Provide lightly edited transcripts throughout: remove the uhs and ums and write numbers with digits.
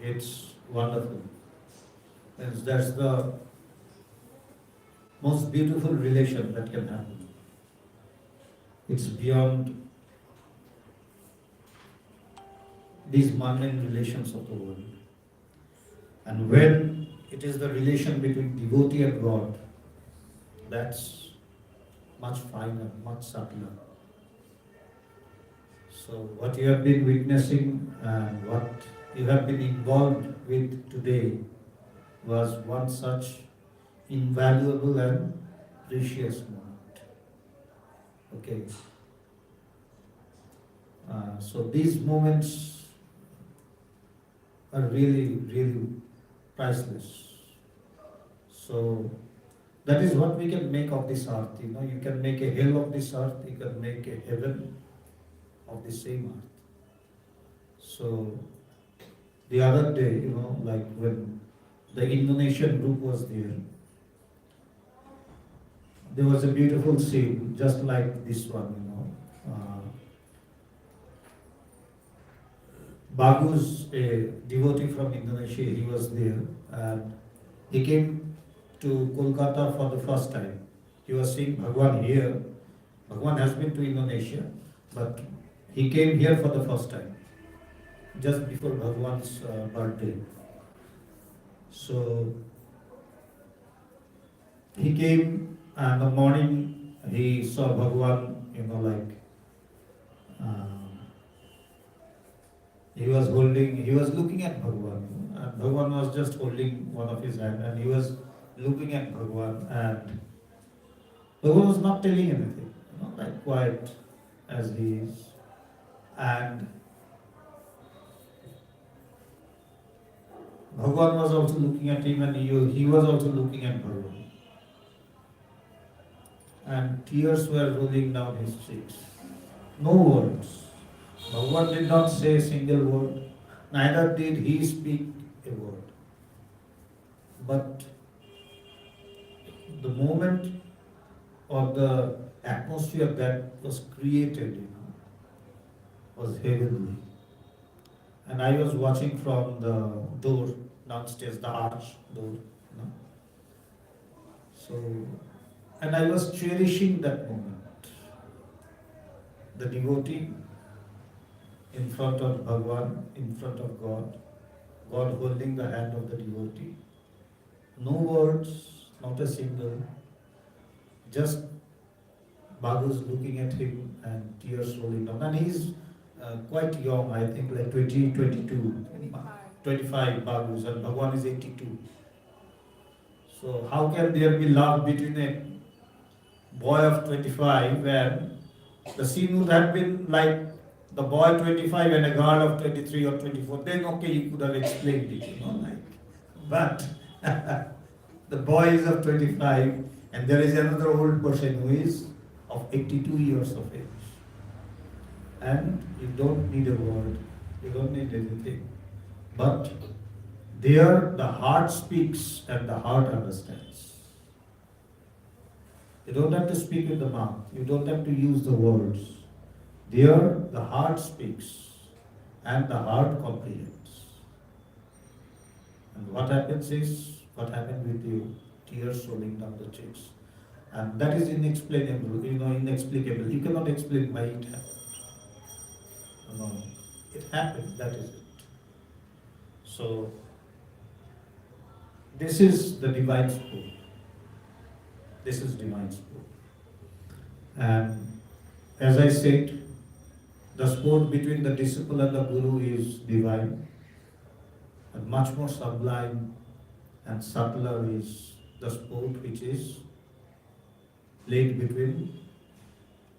It's wonderful. And that's the most beautiful relation that can happen. It's beyond these mundane relations of the world. And when it is the relation between devotee and God, that's much finer, much subtler. So what you have been witnessing and what you have been involved with today was one such invaluable and precious moment. Okay. So these moments are really, really priceless. So that is what we can make of this earth. You can make a hell of this earth, you can make a heaven of the same earth. So the other day, like when the Indonesian group was there was a beautiful scene just like this one. Bagus, a devotee from Indonesia, he was there and he came to Kolkata for the first time. He was seeing Bhagwan here. Bhagwan has been to Indonesia, but he came here for the first time, just before Bhagwan's birthday. So he came and the morning he saw Bhagwan, he was looking at Bhagwan, and Bhagwan was just holding one of his hand, and he was looking at Bhagwan, and Bhagwan was not telling anything, like quiet as he is, and Bhagwan was also looking at him, and he was also looking at Bhagwan, and tears were rolling down his cheeks. No words. Bhagwan did not say a single word, neither did he speak a word. But the moment or the atmosphere that was created, was heavenly. And I was watching from the door downstairs, the arch door. So, and I was cherishing that moment. The devotee in front of Bhagwan, in front of God, God holding the hand of the devotee. No words, not a single, just Babu's looking at him and tears rolling down. And he's quite young, I think like 20, 22, 25 Babu's, and Bhagwan is 82. So how can there be love between a boy of 25 and the scene would have been like the boy 25 and a girl of 23 or 24, then okay, you could have explained it, but the boy is of 25 and there is another old person who is of 82 years of age. And you don't need a word, you don't need anything. But there the heart speaks and the heart understands. You don't have to speak with the mouth, you don't have to use the words. There the heart speaks and the heart comprehends. And what happens is, what happened with you? Tears rolling down the cheeks. And that is inexplainable, inexplicable. You cannot explain why it happened. No, it happened, that is it. So, this is the divine sport. This is divine sport. And as I said, the sport between the disciple and the guru is divine, and much more sublime and subtler is the sport which is played between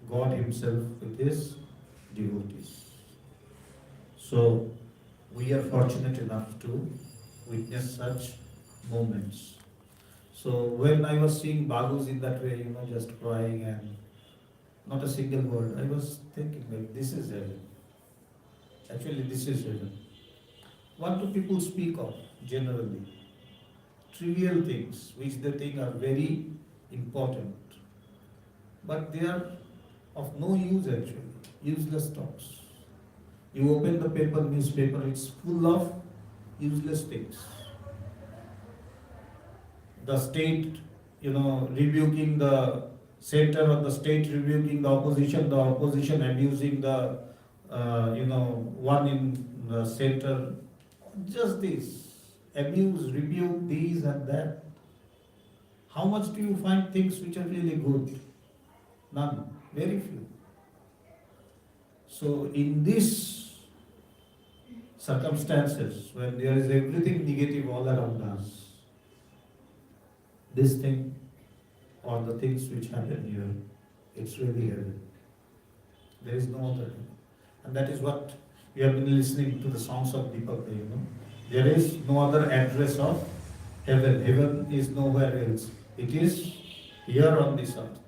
God Himself with His devotees. So we are fortunate enough to witness such moments. So when I was seeing Bagus in that way, just crying and not a single word, I was thinking, like, this is heaven. Actually, this is heaven. What do people speak of generally? Trivial things which they think are very important. But they are of no use actually, useless talks. You open the newspaper, it's full of useless things. The state, rebuking the center, or the state rebuking the opposition abusing the, one in the center. Just this, abuse, rebuke, these and that. How much do you find things which are really good? None, very few. So in these circumstances, when there is everything negative all around us, this thing or the things which happen here, it's really heaven. There is no other. And that is what we have been listening to the songs of Deepak. There is no other address of heaven. Heaven is nowhere else. It is here on this earth.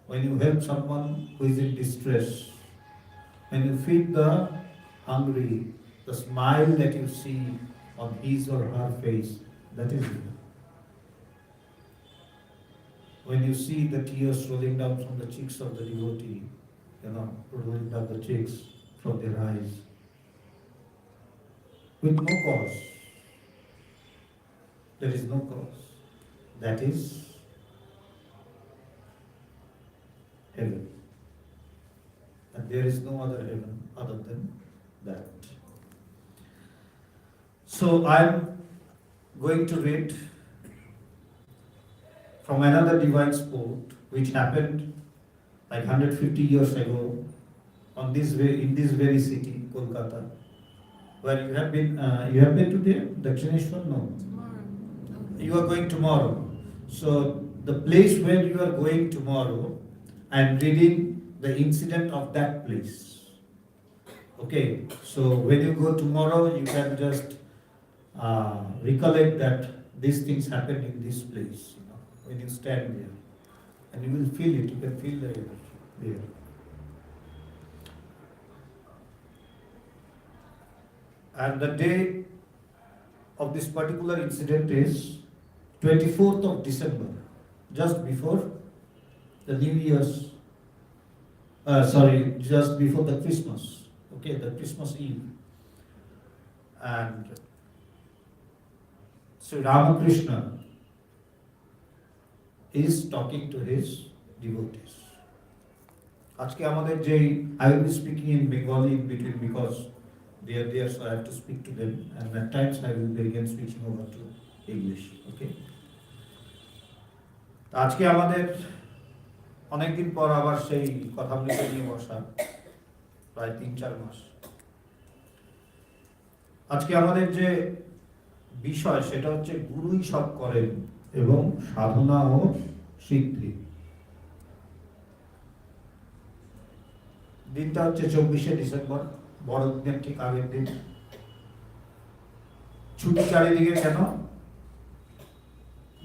When you help someone who is in distress, when you feed the hungry, the smile that you see on his or her face, that is it. When you see the tears rolling down from the cheeks of the devotee, rolling down the cheeks from their eyes, with no cause, there is no cause. That is heaven. And there is no other heaven other than that. So I am going to read from another divine sport which happened like 150 years ago in this very city, Kolkata, where you have been. You have been today, Dakshineshwar? No. Tomorrow. You are going tomorrow. So the place where you are going tomorrow, I am reading the incident of that place. Okay. So when you go tomorrow, you can just recollect that these things happened in this place. When you stand there, and you will feel it. You can feel the air there. And the day of this particular incident is 24th of December, just before the New Year's, just before the Christmas, the Christmas Eve. And Sri Ramakrishna is talking to his devotees. আজকে আমাদের যেই I will be speaking in Bengali in between because they are there, so I have to speak to them, and at times I will be again switching over to English. Okay. আজকে আমাদের অনেকদিন পর আবার সেই কথামৃত নিয়ে বসা, প্রায় 3-4 মাস। আজকে আমাদের যে বিষয় সেটা হচ্ছে গুরুই সব করেন এবং সাধনা ও সিদ্ধি। দিনটা হচ্ছে 24শে ডিসেম্বর, বড়দিনের ঠিক আগের দিন। ছুটি চারিদিকে, কেন?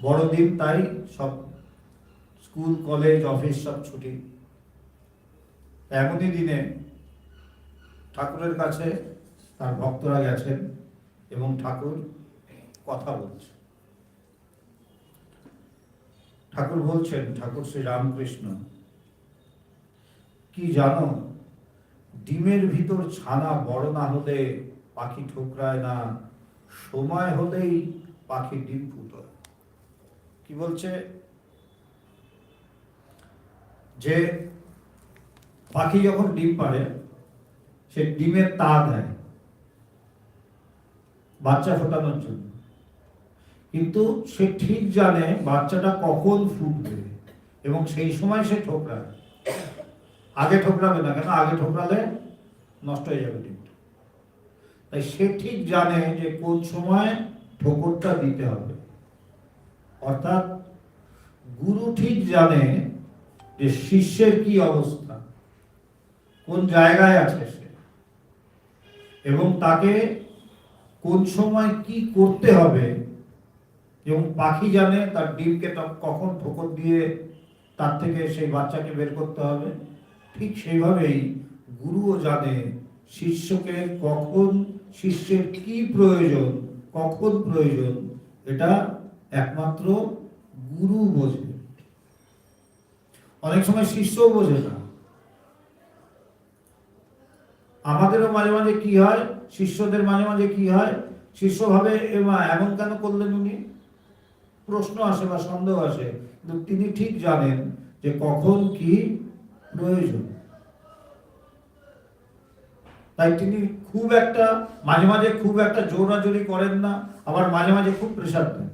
বড়দিন, তাই সব স্কুল, কলেজ, অফিস সব ছুটি। এমনই দিনে ঠাকুরের কাছে তার ভক্তরা গেছেন এবং ঠাকুর কথা বলছে। ঠাকুর বলছেন, ঠাকুর শ্রী রামকৃষ্ণ, কি জানো, ডিমের ভিতর ছানা বড় না হলে পাখি ঠোকরায় না, সময় হলেই পাখি ডিম ফুটায়। কি বলছে? যে পাখি যখন ডিম পাড়ে, সে ডিমের তা দেয় বাচ্চা ফোটানোর জন্য, কিন্তু সে ঠিক জানে বাচ্চাটা কখন ফুটবে এবং সেই সময় সে ঠোকরায়। আগে ঠোকরাবে না, কেন? আগে ঠোকরালে নষ্ট হয়ে যাবে ডিমটা। তাই সে ঠিক জানে যে কোন সময় ঠোকরটা দিতে হবে। অর্থাৎ গুরু ঠিক জানে যে শিষ্যের কি অবস্থা, কোন জায়গায় আছে সে, এবং তাকে কোন সময় কি করতে হবে। এবং পাখি জানে তার ডিমকে কখন ঠোকর দিয়ে তার থেকে সেই বাচ্চাকে বের করতে হবে। ঠিক সেইভাবেই গুরুও জানে শিষ্যকে কখন, শিষ্যের কি প্রয়োজন, কখন প্রয়োজন, এটা একমাত্র গুরু বোঝে। অনেক সময় শিষ্যও বোঝে না। আমাদেরও মাঝে মাঝে কি হয়, শিষ্যদের মাঝে মাঝে কি হয়, শিষ্য ভাবে এ মা এমন কেন করলেন উনি, প্রশ্ন আসে বা সন্দেহ আসে, কিন্তু তিনি ঠিক জানেন যে কখন কি প্রয়োজন। তাই তিনি খুব একটা মাঝে মাঝে খুব একটা জোরাজোরি করেন না, আবার মাঝে মাঝে খুব প্রেশার দেন।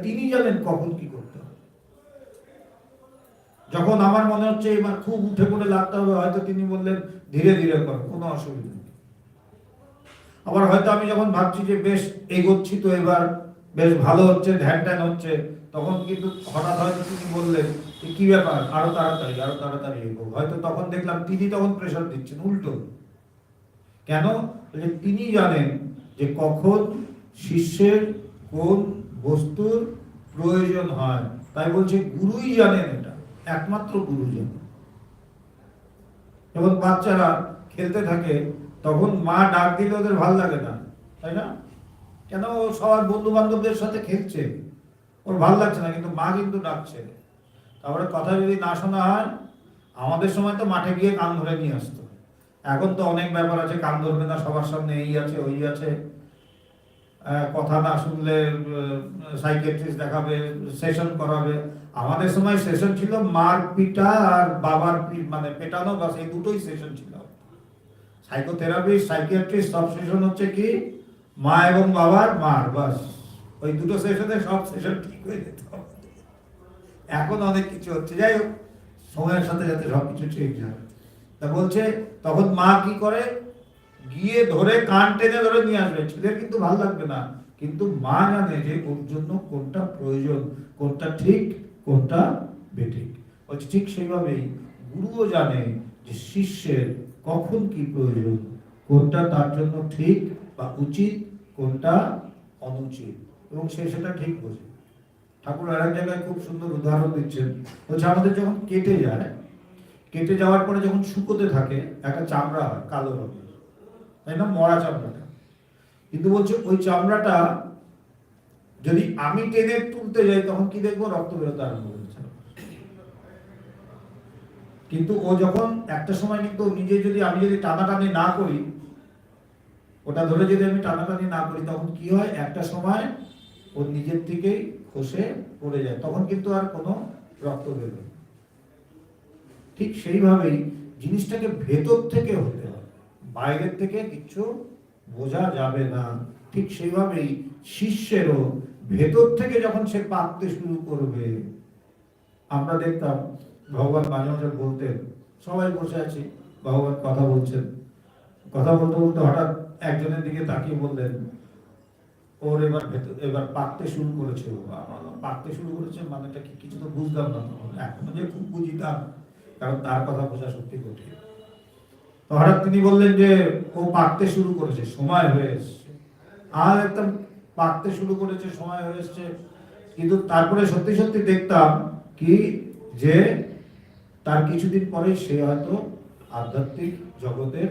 তিনি জানেন কখন কি করতে হবে। যখন আমার মনে হচ্ছে এবার খুব উঠে পড়ে লাগতে হবে, হয়তো তিনি বললেন ধীরে ধীরে করো, কোনো অসুবিধা নেই। আবার হয়তো আমি যখন ভাবছি যে বেশ এগোচ্ছি, তো এবার বেশ ভালো হচ্ছে, ধ্যান ট্যান হচ্ছে, তখন কিন্তু হঠাৎ হয়তো তিনি বললেন কি ব্যাপার, আরো তাড়াতাড়ি আরো তাড়াতাড়ি এগো। হয়তো তখন দেখলাম তিনি তখন প্রেশার দিচ্ছেন উল্টো। কেন? তিনি জানেন যে কখন শিষ্যের কোন বস্তুর প্রয়োজন হয়। তাই বলছে গুরুই জানেন, এটা একমাত্র গুরু জানেন। যখন বাচ্চারা খেলতে থাকে তখন মা ডাক দিলে ওদের ভাল লাগে না, তাই না? কেন? ও সবার বন্ধু বান্ধবদের সাথে খেলছে, ওর ভাল লাগছে না, কিন্তু মা কিন্তু ডাকছে। তারপরে কথা যদি না শোনা হয়, আমাদের সময় তো মাঠে গিয়ে কান ধরে নিয়ে আসতো। এখন তো অনেক ব্যাপার আছে, কান ধরবে না, সবার সামনে এই আছে ওই আছে, কথা না শুনলে সাইকিয়াট্রিস্ট দেখাবে, সেশন করাবে। আমাদের সময় সেশন ছিল মার পিটা আর বাবার মানে পেটানো, বাস এই দুটোই সেশন ছিল। সাইকোথেরাপিস্ট সাইকিয়াট্রিস্ট সব সেশন হচ্ছে কি মা এবং বাবার মার, বাস ওই দুটো সেশনে সব সেশন ঠিক হয়ে যেত। এখন অনেক কিছু হচ্ছে, যাই হোক সময়ের সাথে সাথে সবকিছু চেঞ্জ হয়। তা বলছে তখন মা কি করে, গিয়ে ধরে কান টেনে ধরে নিয়ে আসবে। ছেলের কিন্তু ভালো লাগবে না, কিন্তু মা জানে যে ওর জন্য কোনটা প্রয়োজন, কোনটা ঠিক কোনটা বেঠিক। বলছে ঠিক সেইভাবেই গুরুও জানে যে শিষ্যের কখন কি প্রয়োজন, কোনটা তার জন্য ঠিক বা উচিত, কোনটা অনুচিত, এবং সে সেটা ঠিক বোঝে। ঠাকুর আর এক জায়গায় খুব সুন্দর উদাহরণ দিচ্ছেন। বলছে আমাদের যখন কেটে যায়, কেটে যাওয়ার পরে যখন শুকোতে থাকে একটা চামড়া হয় কালো রঙের, তাই না? মরা চামড়াটা। কিন্তু বলছে ওই চামড়াটা যদি আমি টেনে তুলতে যাই তখন কি দেখবো, রক্ত বেরোতে আরম্ভ করেছে। কিন্তু ও যখন একটা সময় কিন্তু নিজে যদি আমি যদি টানাটানি না করি, ওটা ধরে যদি আমি টানাটানি না করি, তখন কি হয়, একটা সময় ও নিজের থেকেই খসে পড়ে যায়, তখন কিন্তু আর কোনো রক্ত বেরোয়। ঠিক সেইভাবেই জিনিসটাকে ভেতর থেকে হতে হয়, বাইরের থেকে কিছু বোঝা যাবে না। ঠিক সেইভাবেই শিষ্যেরও ভেতর থেকে যখন সে পাকতে শুরু করবে, আমরা দেখতাম ভগবান মাঝে মাঝে বলতেন, সবাই বসে আছি, ভগবান কথা বলছেন, কথা বলতে বলতে হঠাৎ একজনের দিকে তাকিয়ে বললেন ওর এবার পাকতে শুরু করেছে। পাকতে শুরু করেছে মানেটা কি, কিছু তো বুঝলাম না, এখনো যে খুব বুঝিতাম, কারণ তার কথা বোঝা সত্যি কঠিন। তো হঠাৎ তিনি বললেন যে ও পাকতে শুরু করেছে, সময় হয়ে এসছে। আর একদম পাকতে শুরু করেছে, সময় হয়ে এসছে। কিন্তু তারপরে সত্যি সত্যি দেখতাম কি যে তার কিছুদিন পরে সে হয়তো আধ্যাত্মিক জগতের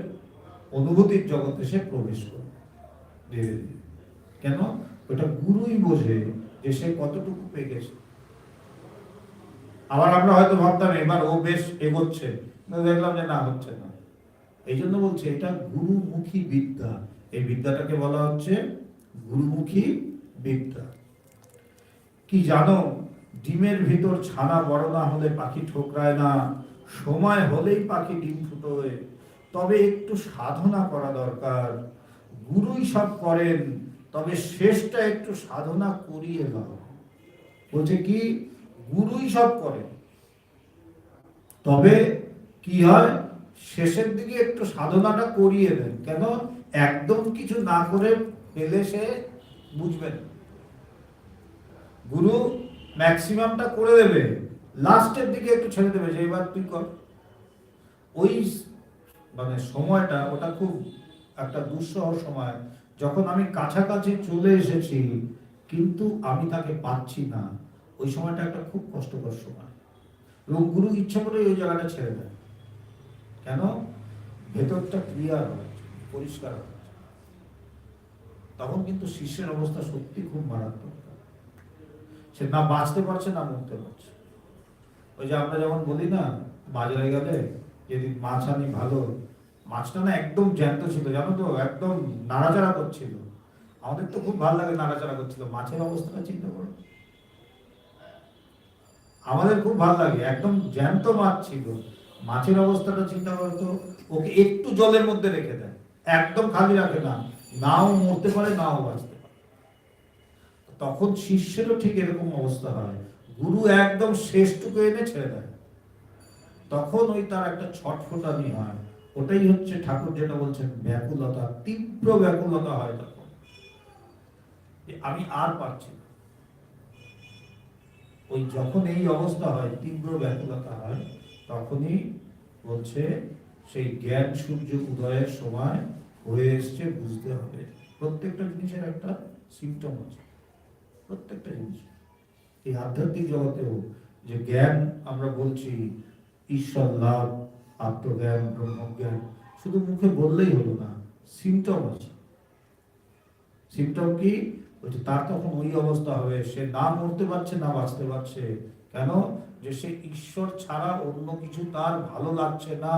অনুভূতির জগতে সে প্রবেশ করে ধীরে ধীরে। কেন? ওটা গুরুই বোঝে যে সে কতটুকু পেয়ে গেছে। আবার আমরা হয়তো ভাবতাম এবার ও বেশ এগোচ্ছে, দেখলাম যে না, হচ্ছে না। এই জন্য বলছে এটা গুরুমুখী বিদ্যা। এই বিদ্যাটাকে বলা হচ্ছে গুরুমুখী বিদ্যা। কি জানো, ডিমের ভিতর ছানা বড় না হলে পাখি ঠোকরায় না, সময় হলেই পাখি ডিম ফুটোয়, তবে একটু সাধনা করা দরকার। গুরুই সব করেন, তবে শেষটা একটু সাধনা করিয়ে দাও। বলছে কি, গুরুই সব করেন, তবে কি হয়, শেষের দিকে একটু সাধনাটা করিয়ে দেন। কেন? একদম কিছু না করে পেলে সে বুঝবেন। গুরু ম্যাক্সিমামটা করে দেবে, লাস্টের দিকে একটু ছেড়ে দেবে যে এবার তুই কর। ওই মানে সময়টা, ওটা খুব একটা দুঃসহ সময়, যখন আমি কাছাকাছি চলে এসেছি কিন্তু আমি তাকে পাচ্ছি না, ওই সময়টা একটা খুব কষ্টকর সময়। এবং গুরু ইচ্ছা করে ওই জায়গাটা ছেড়ে দেয়। কেন? ভেতরটা ক্লিয়ার হয়, পরিষ্কার হয়। তখন কিন্তু শিষ্যের অবস্থা সত্যি খুব মারাত্মক। সে না বাঁচতে পারছে না মরতে পারছে। ওই যে আমরা যখন বলি না, বাজারে গেলে যদি মাছ আনি ভালো, মাছটা না একদম জ্যান্ত ছিল, জানো তো, একদম নাড়াচাড়া করছিল। আমাদের তো খুব ভালো লাগে নাড়াচাড়া করছিল, মাছের অবস্থাটা চিন্তা করো। আমাদের খুব ভালো লাগে, একদম জ্যান্ত মাছ ছিল, মাছের অবস্থাটা চিন্তা করতো। ওকে একটু জলের মধ্যে রেখে দেয়, একদম খালি রাখে না, নাও মরতে পারে নাও বাঁচতে পারে। তখন শিষ্যেরও ঠিক এরকম অবস্থা হয়, গুরু একদম শেষটুকু এনে ছেড়ে দেয়, তখন ওই তার একটা ছটফটানি হয়। ওটাই হচ্ছে ঠাকুর যেটা বলছেন ব্যাকুলতা, তীব্র ব্যাকুলতা হয় তখন, আমি আর পারছি না। ওই যখন এই অবস্থা হয়, তীব্র ব্যাকুলতা হয়, তখনই বলছে সেই জ্ঞান সূর্য উদয়ের সময় হয়ে এসছে, বুঝতে হবে। প্রত্যেকটা জিনিসের একটা সিমটম আছে, প্রত্যেকটা জিনিস। এই আধ্যাত্মিক জগতেও যে জ্ঞান আমরা বলছি, ঈশ্বর লাভ, আত্মজ্ঞান, ব্রহ্মজ্ঞান, শুধু মুখে বললেই হলো না, সিমটম আছে। সিমটম কি? বলছে তার তখন ওই অবস্থা হবে, সে না মরতে পারছে না বাঁচতে পারছে। কেন? যে সে ঈশ্বর ছাড়া অন্য কিছু তার ভালো লাগছে না,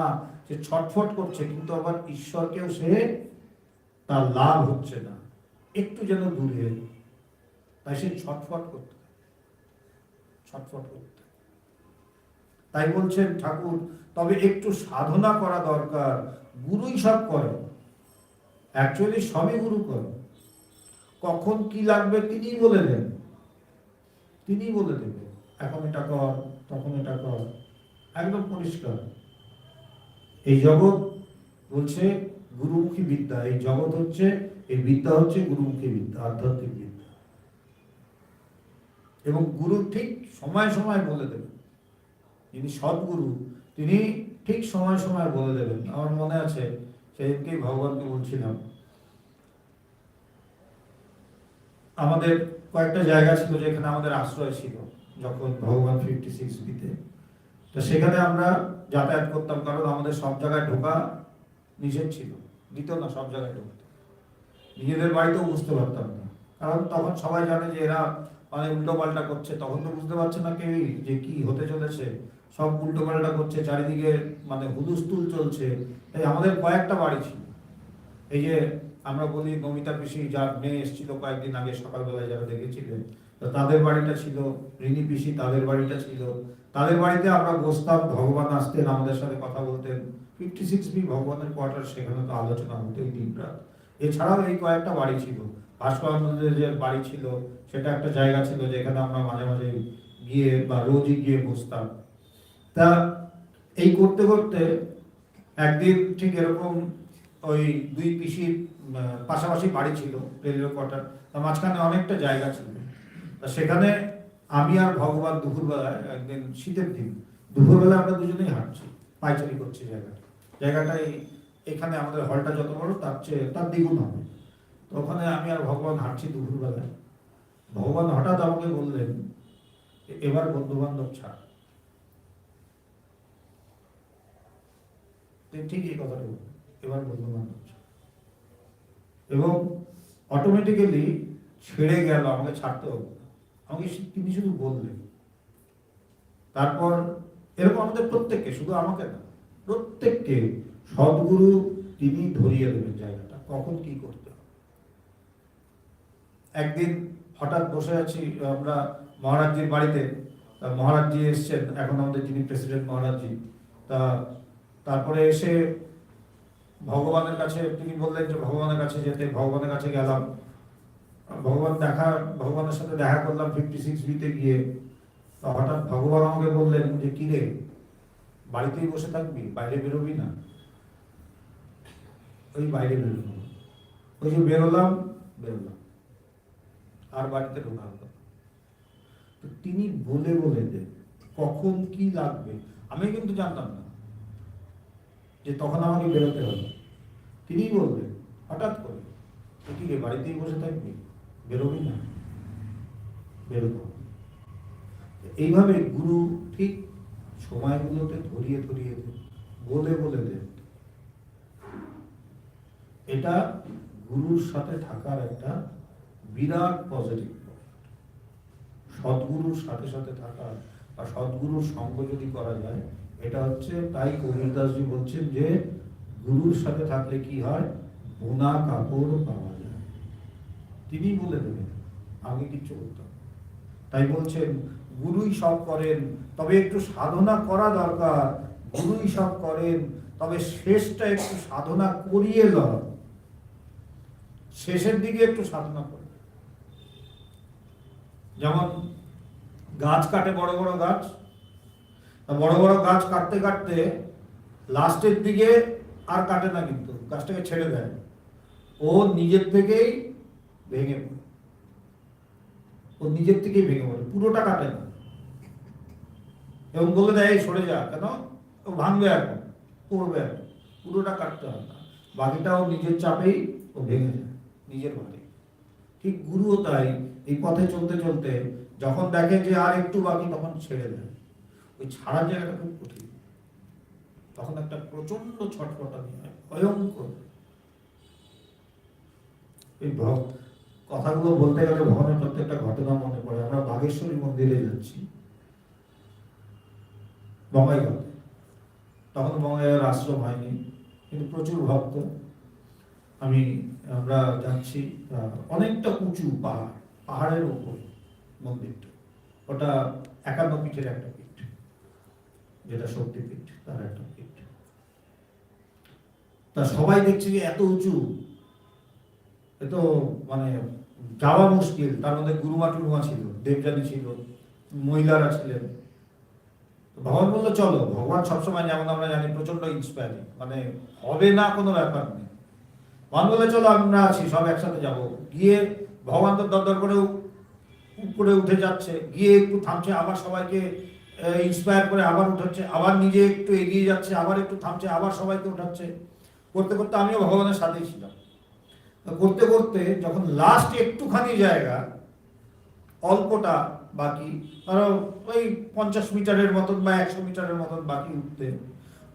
সে ছটফট করছে, কিন্তু আবার ঈশ্বরকেও সে তার লাভ হচ্ছে না, একটু যেন দূরে, তাই সে ছটফট করতে, ছটফট করতে। তাই বলছেন ঠাকুর, তবে একটু সাধনা করা দরকার, গুরুই সব করে, অ্যাকচুয়ালি সবই গুরু করে। কখন কি লাগবে তিনি বলে দেন, তিনি বলে দেবে, এখন এটা কর, তখন এটা কর, একদম পরিষ্কার। এই জগৎ বলছে গুরুমুখী বিদ্যা, এই জগৎ হচ্ছে, এই বিদ্যা হচ্ছে গুরুমুখী বিদ্যা, আধ্যাত্মিক বিদ্যা। এবং গুরু ঠিক সময় সময় বলে দেবেন, যিনি সদ্গুরু তিনি ঠিক সময় সময় বলে দেবেন। আমার মনে আছে সেদিনকেই ভগবানকে বলছিলাম, আমাদের কয়েকটা জায়গা ছিল যেখানে আমাদের আশ্রয় ছিল যখন ভগবান 56B-তে, তো সেখানে আমরা যাতায়াত করতাম, কারণ আমাদের সব জায়গায় ঢোকা নিষেধ ছিল, দিত না সব জায়গায় ঢুকতে। নিজেদের বাড়িতেও বুঝতে পারতাম না, কারণ তখন সবাই জানে যে এরা মানে উল্টো পাল্টা করছে, তখন তো বুঝতে পারছে না কেউই যে কি হতে চলেছে, সব উল্টো পাল্টা করছে, চারিদিকে মানে হুলুস্থুল চলছে। তাই আমাদের কয়েকটা বাড়ি ছিল, এই যে আমরা বলি নমিতা পিসি যার মেয়ে এসেছিল কয়েকদিন আগে সকালবেলায়, যারা দেখেছিলেন, তো তাদের বাড়িটা ছিল, রিনি পিসি তাদের বাড়িটা ছিল, তাদের বাড়িতে আমরা বসতাম, ভগবান আসতেন আমাদের সাথে কথা বলতেন। 56B ভগবানের কোয়ার্টার, সেখানে তো আলোচনা হতো এই দিন রাত। এছাড়াও এই কয়েকটা বাড়ি ছিল, ভাস্করানন্দের যে বাড়ি ছিল সেটা একটা জায়গা ছিল যেখানে আমরা মাঝে মাঝে গিয়ে বা রোজই গিয়ে বসতাম। তা এই করতে করতে একদিন ঠিক এরকম ওই দুই পিসির পাশাপাশি বাড়ি ছিল, রেলওয়ে কোয়ার্টার, তার মাঝখানে অনেকটা জায়গা ছিল। তা সেখানে আমি আর ভগবান দুপুরবেলায়, একদিন শীতের দিন দুপুরবেলা আমরা দুজনেই হাঁটছি, পাইচারি করছি জায়গাটাই, এখানে আমাদের হলটা যত বড় তার চেয়ে তার দ্বিগুণ হবে। তো ওখানে আমি আর ভগবান হাঁটছি দুপুরবেলায়, ভগবান হঠাৎ আমাকে বললেন, এবার বন্ধু বান্ধব ছাড়। ঠিক এই কথাটা বললেন, এবার বন্ধু বান্ধব ছাড়। এবং অটোমেটিক্যালি ছেড়ে গেল, আমাকে ছাড়তে হবে না, আমাকে তিনি শুধু বললেন। তারপর এরকম আমাদের প্রত্যেককে, শুধু আমাকে না, প্রত্যেককে সদ্গুরু তিনি ধরিয়ে দেবেন জায়গাটা, কখন কি করতে হবে। একদিন হঠাৎ বসে আছি আমরা মহারাজজির বাড়িতে, মহারাজজি এসছেন, এখন আমাদের যিনি প্রেসিডেন্ট মহারাজজি, তা তারপরে এসে ভগবানের কাছে তিনি বললেন যে ভগবানের কাছে যেতে, ভগবানের কাছে গেলাম, ভগবানের সাথে দেখা করলাম 56B-তে গিয়ে। তো হঠাৎ ভগবান আমাকে বললেন যে কি রে, বাড়িতেই বসে থাকবি, বাইরে বেরোবি না? ওই বাইরে বেরোলাম, ওই যে বেরোলাম, আর বাড়িতে ঢোকা হলো। তো তিনি বলে বলে দেন কখন কি লাগবে, আমি কিন্তু জানতাম না যে তখন আমাকে বেরোতে হবে। তিনি বলবেন হঠাৎ করে, কি রে বাড়িতেই বসে থাকবি, বেরোবি না? বেরোবো। এইভাবে গুরু ঠিক সময়গুলোতে ধরিয়ে ধরিয়ে দেন, বলে বলে দেন। এটা গুরুর সাথে থাকার একটা বিরাট পজিটিভ। সদ্গুরুর সাথে সাথে থাকা বা সদ্গুরুর সঙ্গ যদি করা যায়, এটা হচ্ছে, তাই কবিরদাসজি বলছেন যে গুরুর সাথে থাকলে কি হয়, বোনা কাপড় পাওয়া যায়। তিনি বলে দেবেন, আমি কিচ্ছু করতাম। তাই বলছেন গুরুই সব করেন, তবে একটু সাধনা করা দরকার। গুরুই সব করেন, তবে শেষটা একটু সাধনা করিয়ে লয়, শেষের দিকে একটু সাধনা করে। যেমন গাছ কাটে, বড় বড় গাছ, বড় বড় গাছ কাটতে কাটতে লাস্টের দিকে আর কাটে না, কিন্তু গাছটাকে ছেড়ে দেয়, ও নিজের থেকেই ভেঙে পড়ে, ও নিজের থেকেই ভেঙে পড়ে, পুরোটা কাটে না। এবং বলে দেয় এই সরে যা, কেন ও ভাঙবে, এখন পড়বে, এখন পুরোটা কাটতে হয় না, বাকিটাও নিজের চাপেই ও ভেঙে যায় নিজের বাড়ি। ঠিক গুরুও তাই, এই পথে চলতে চলতে যখন দেখে যে আর একটু বাকি, তখন ছেড়ে দেয়। ওই ছাড়ার জায়গাটা খুব কঠিন, তখন একটা প্রচন্ড ছটফটানি হয়, ভয়ঙ্কর। এই কথাগুলো বলতে গেলে ভগবানের প্রত্যেকটা ঘটনা মনে পড়ে। আমরা বাগেশ্বরী মন্দিরে যাচ্ছি বঙ্গাইগাঁওতে, তখন বঙ্গাইগাঁওর আশ্রম হয়নি, কিন্তু প্রচুর ভক্ত। আমরা যাচ্ছি, অনেকটা উঁচু পাহাড়, পাহাড়ের উপর মন্দিরটা, ওটা 51 পীঠের একটা পীঠ, যেটা শক্তিপীঠ তার একটা পীঠ। তা সবাই দেখছে যে এত উঁচু, এ তো মানে যাওয়া মুশকিল। তার মধ্যে গুরুমা টুরুমা ছিল, দেবযানী ছিল, মহিলারা ছিলেন। ভগবান বললো চলো। ভগবান সবসময় যেমন আমরা জানি প্রচন্ড ইন্সপায়ারিং, মানে হবে না কোনো ব্যাপার নেই। ভগবান বলে চলো আমরা আছি, সব একসাথে যাব। গিয়ে ভগবান তো দরদর করে উপরে উঠে যাচ্ছে, গিয়ে একটু থামছে, আবার সবাইকে ইন্সপায়ার করে আবার উঠাচ্ছে, আবার নিজে একটু এগিয়ে যাচ্ছে, আবার একটু থামছে, আবার সবাইকে উঠাচ্ছে। করতে করতে আমিও ভগবানের সাথেই ছিলাম। করতে করতে যখন লাস্ট একটুখানি জায়গা, অল্পটা বাকি, ধরো ওই 50 মিটারের মতন বা 100 মিটারের মতন বাকি উঠতে,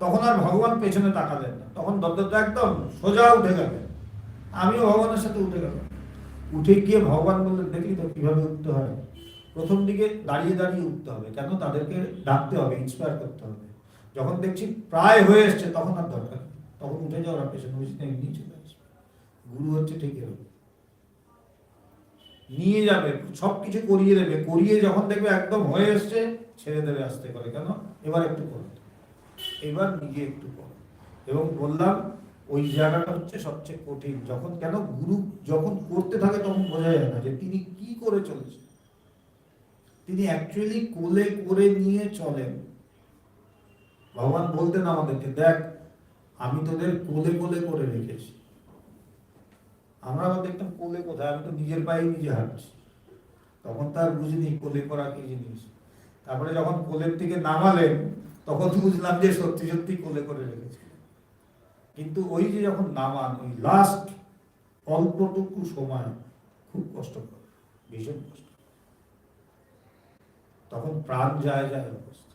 তখন আর ভগবান পেছনে তাকালেন না, তখন দত্ততা একদম সোজা উঠে গেলেন। আমিও ভগবানের সাথে উঠে গেলাম। উঠে গিয়ে ভগবান বললেন, দেখলি তো কিভাবে উঠতে হয়। প্রথম দিকে দাঁড়িয়ে দাঁড়িয়ে উঠতে হবে, কেন তাদেরকে ডাকতে হবে, ইন্সপায়ার করতে হবে। যখন দেখছি প্রায় হয়ে এসছে, তখন আর দরকার, তখন উঠে যাওয়ার পেছনে এমনি চলে আসবে। গুরু হচ্ছে ঠিক এরকম, নিয়ে যাবে, সবকিছু করিয়ে দেবে, করিয়ে যখন দেখবে একদম হয়ে এসছে, ছেড়ে দেবে আস্তে করে, কেন এবার একটু করো, এবার নিজে একটু করো। এবং বললাম ওই জায়গাটা হচ্ছে সবচেয়ে কঠিন, যখন কেন গুরু যখন করতে থাকে তখন বোঝা যায় না যে তিনি কি করে চলেছে। তিনি অ্যাকচুয়ালি কোলে করে নিয়ে চলেন। ভগবান বলতেন আমাদেরকে, দেখ আমি তোদের কোলে কোলে করে রেখেছি। আমরা আবার দেখতাম কোলে কোথায়, আমি তো নিজের পায়ে নিজে হাঁটছি। তখন তার বুঝিনি কোলে করা কি জিনিস। তারপরে যখন কোলের থেকে নামালেন, তখন বুঝলাম যে সত্যি সত্যি কোলে করে রেখেছে। কিন্তু ওই যে যখন নামান, ওই লাস্ট অল্পটুকু সময় খুব কষ্টকর, ভীষণ কষ্ট, তখন প্রাণ যায় যায় অবস্থা।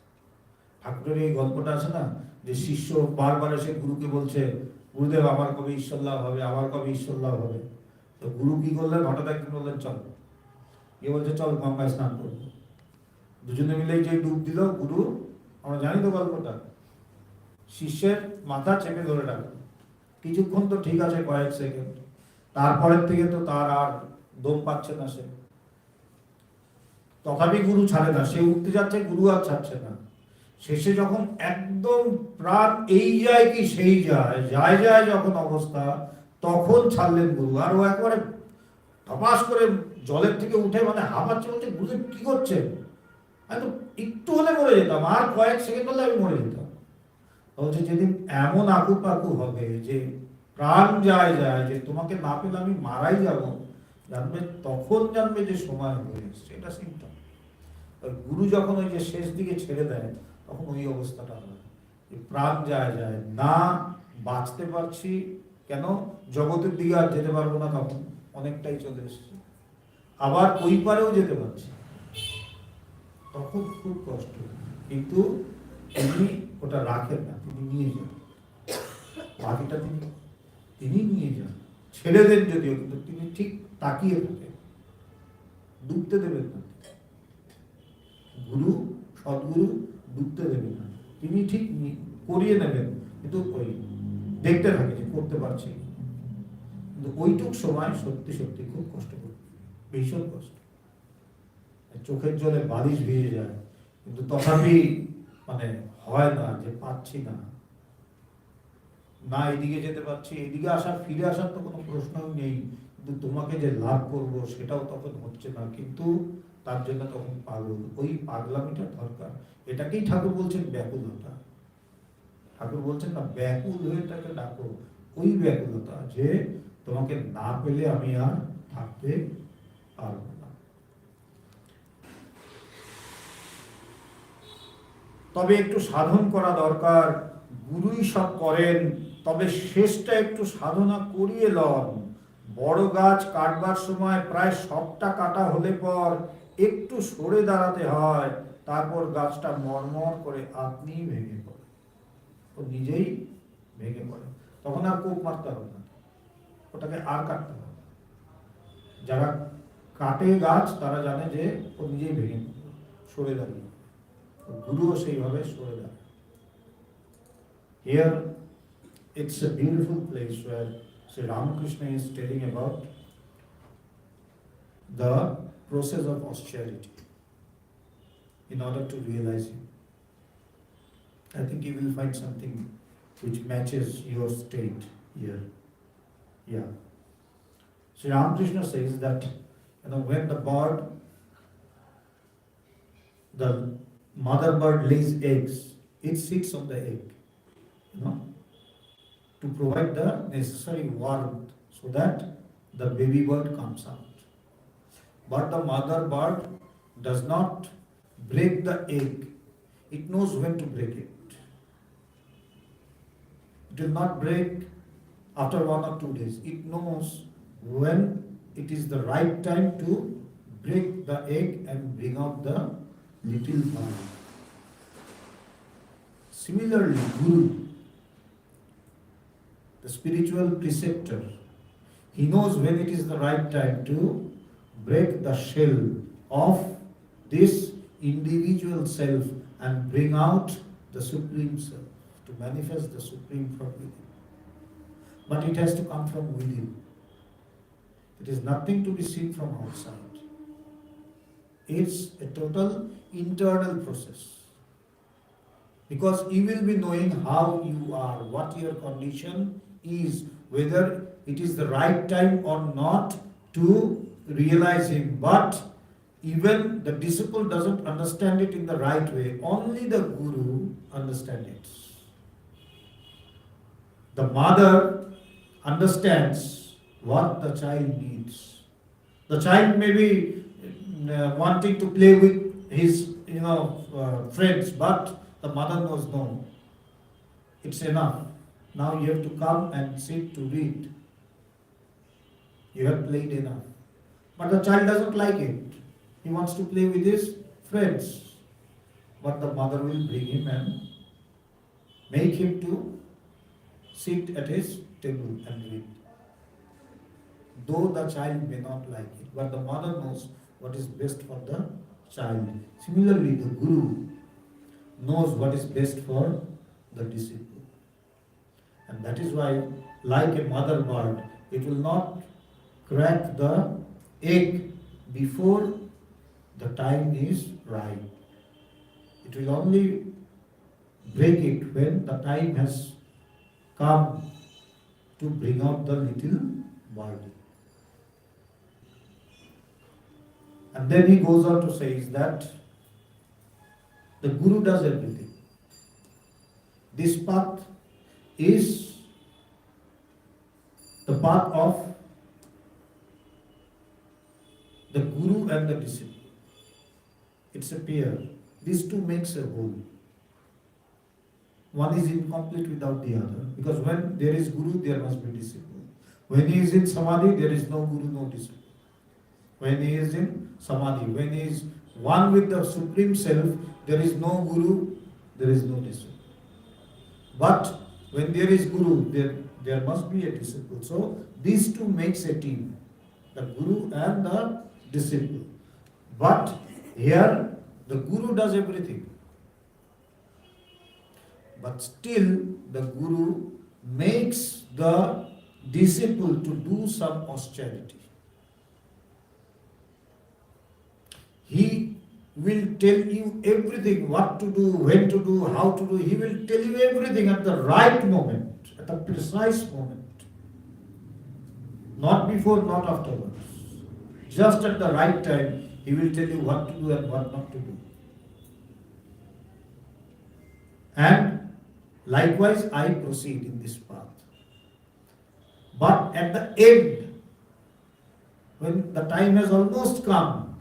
ঠাকুরের এই গল্পটা আছে না, যে শিষ্য বারবার এসে গুরুকে বলছে, গুরুদেব আমার কবে ঈশ্বর লাভ হবে, আমার কবে ঈশ্বর লাভ হবে। তো গুরু কি করলেন, হঠাৎ একদিন বললেন চল। এ বলছে চল গঙ্গায় স্নান করবো। দুজনে মিলে যে ডুব দিল গুরু, আমরা জানি তো গল্পটা, শিষ্যের মাথা চেপে ধরে রাখলো। কিছুক্ষণ তো ঠিক আছে, কয়েক সেকেন্ড, তারপরের থেকে তো তার আর দম পাচ্ছে না সে। তথাপি গুরু ছাড়ে না, সে উঠতে যাচ্ছে, গুরু আর ছাড়ছে না। শেষে যখন একদম প্রাণ এই যায় কি সেই যায় যায় যায় যখন অবস্থা, তখন ছাড়লেন গুরু। আর ও একবারে ধপাস করে জলের থেকে উঠে মানে হাঁপাচ্ছে, বলছে গুরুদেব কি করছেন। আমি তো একটু হলে মরে যেতাম, আর কয়েক সেকেন্ড হলে আমি মরে যেতাম। বলছে যেদিন এমন আকু পাকু হবে যে প্রাণ যায় যায়, যে তোমাকে না পেলে আমি মারাই যাব, জানবে, তখন জানবে যে সময় হয়ে এসছে। এটা সিম্পটম। গুরু যখন ওই যে শেষ দিকে ছেড়ে দেয়, তখন ওই অবস্থাটা হয়, প্রাণ যায় যায় না, বাঁচতে পারছি, কেন জগতের দিকে আর যেতে পারবো না, তখন অনেকটাই চলে এসেছে, আবার ওই পারেও যেতে পারছি, তখন খুব কষ্ট। কিন্তু তিনি ওটা রাখেন না, তিনি নিয়ে যান, বাকিটা তিনি নিয়ে যান, ছেড়ে দেন যদিও, কিন্তু তিনি ঠিক তাকিয়ে থাকেন, ডুবতে দেবেন না। গুরু, সদ্গুরু ডুবতে দেবেন না, তিনি ঠিক করিয়ে নেবেন, কিন্তু ওই দেখতে থাকে যে করতে পারছি, কিন্তু ওইটুক সময় সত্যি সত্যি খুব কষ্ট করি, ভীষণ কষ্ট, চোখের জলে বালিশ ভিজে যায়, কিন্তু তথাপি মানে হয় না যে পাচ্ছি না, না এদিকে যেতে পারছি, এদিকে আসার ফিরে আসার তো কোনো প্রশ্নই নেই, কিন্তু তোমাকে যে লাভ করব সেটাও তখন হচ্ছে না, কিন্তু তার জন্য তখন পাগল, ওই পাগলামিটা দরকার। এটাকেই ঠাকুর বলছেন ব্যাকুলতা। ঠাকুর বলছেন না, ব্যাকুল হয়ে তাকে ডাকো, ওই ব্যাকুলতা যে তোমাকে না পেলে আমি আর থাকতে পারবো না। তবে একটু সাধন করা দরকার, গুরুই সব করেন, তবে শেষটা একটু সাধনা করিয়ে লন। বড় গাছ কাটবার সময় প্রায় সবটা কাটা হলে পর একটু সরে দাঁড়াতে হয়, তারপর গাছটা মরমর করে আপনিই ভেঙে পড়ে, ও নিজেই ভেঙে পড়ে, তখন আর কোপ মারতে হবে না, ওটাকে আর কাটতে হবে। যারা কাটে গাছ তারা জানে যে ও নিজেই ভেঙে পড়বে, সরে দাঁড়িয়ে, গুরুও সেইভাবে সরে দাঁড়ায়। Here it's a beautiful place where Sri Ramakrishna is telling about the process of austerity in order to realize Him. I think you will find something which matches your state here. Yeah. Sri Ramakrishna says that when the mother bird lays eggs, it sits on the egg, to provide the necessary warmth so that the baby bird comes out. But the mother bird does not break the egg. It knows when to break it. It will not break after 1 or 2 days. It knows when it is the right time to break the egg and bring out the little bird. Similarly, Guru, the spiritual preceptor, he knows when it is the right time to break the shell of this individual self and bring out the Supreme Self, to manifest the Supreme from within. But it has to come from within. It is nothing to be seen from outside. It's a total internal process. Because you will be knowing how you are, what your condition is, whether it is the right time or not to realize Him. But even the disciple doesn't understand it in the right way. Only the Guru understands it. The mother understands what the child needs. The child may be wanting to play with his friends, but the mother knows, no, it's enough. Now you have to come and sit to read. You have played enough. But the child doesn't like it. He wants to play with his friends. But the mother will bring him and make him to sit at his table and read. Though the child may not like it, but the mother knows what is best for the child. Similarly, the Guru knows what is best for the disciple. And that is why, like a mother bird, it will not crack the egg before the time is right. It will only break it when the time has come to bring out the little bird. And then he goes on to say that the Guru does everything. This path is the path of the Guru and the disciple. It's a pair. These two makes a whole. One is incomplete without the other. Because when there is Guru, there must be disciple. When he is in Samadhi, there is no Guru, no disciple. When he is in Samadhi, when he is one with the Supreme Self, there is no Guru, there is no disciple. But when there is Guru, there must be a disciple. So these two makes a team, the Guru and the disciple. But here the Guru does everything. But still the Guru makes the disciple to do some austerity. He will tell you everything, what to do, when to do, how to do. He will tell you everything at the right moment, at the precise moment. Not before, not afterwards. Just at the right time, he will tell you what to do and what not to do. And likewise, I proceed in this path. But at the end, when the time has almost come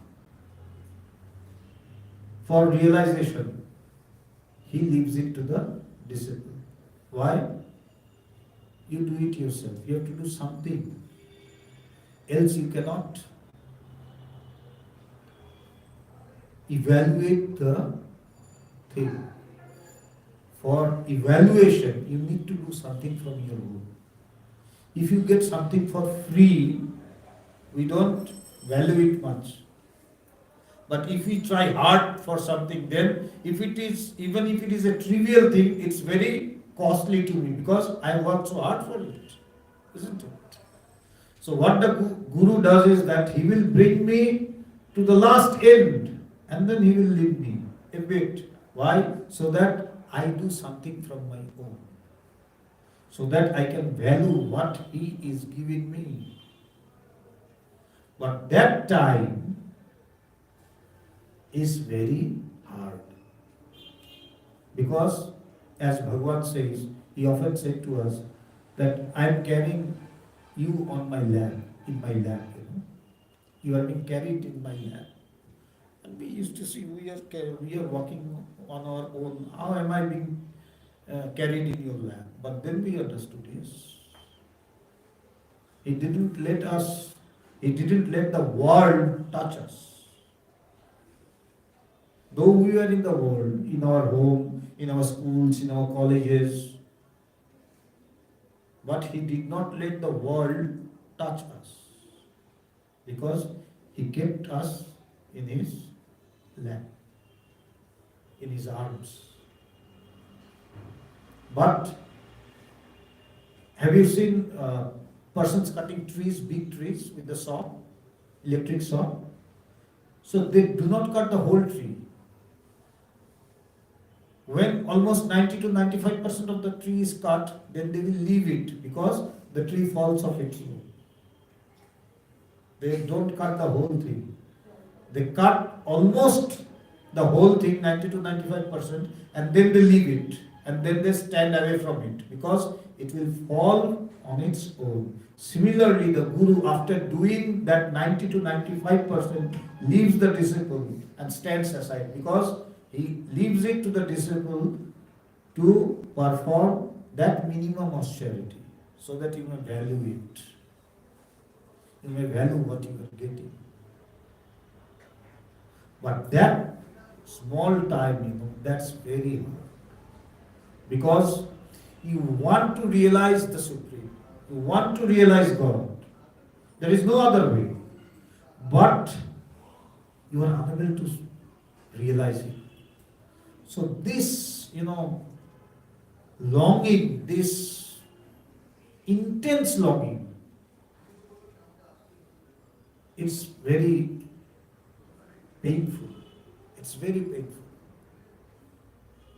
for realization, he leaves it to the disciple. Why? You do it yourself. You have to do something. Else you cannot evaluate the thing. For evaluation, you need to do something from your own. If you get something for free, we don't value it much. But if we try hard for something, then even if it is a trivial thing, it's very costly to me because I worked so hard for it, isn't it? So what the Guru does is that he will bring me to the last end and then he will leave me a bit. Why? So that I do something from my own. So that I can value what he is giving me. But that time is very hard. Because as Bhagavan says, he often said to us that I am carrying you on my lap, in my lap. You are being carried in my lap. And we used to see we are walking on our own. How am I being carried in your lap? But then we understood, yes. He didn't let the world touch us. Though we were in the world, in our home, in our schools, in our colleges, but he did not let the world touch us because he kept us in his lap, in his arms. But have you seen persons cutting trees, big trees with the saw, electric saw? So they do not cut the whole tree. When almost 90 to 95% of the tree is cut, then they will leave it because the tree falls off its own. They don't cut the whole thing. They cut almost the whole thing, 90 to 95%, and then they leave it. And then they stand away from it because it will fall on its own. Similarly, the Guru, after doing that 90 to 95%, leaves the disciple and stands aside because he leaves it to the disciple to perform that minimum austerity so that you may value it. You may value what you are getting. But that small time, that's very hard. Because you want to realize the Supreme. You want to realize God. There is no other way. But you are unable to realize it. So this, longing, this intense longing, it's very painful. It's very painful.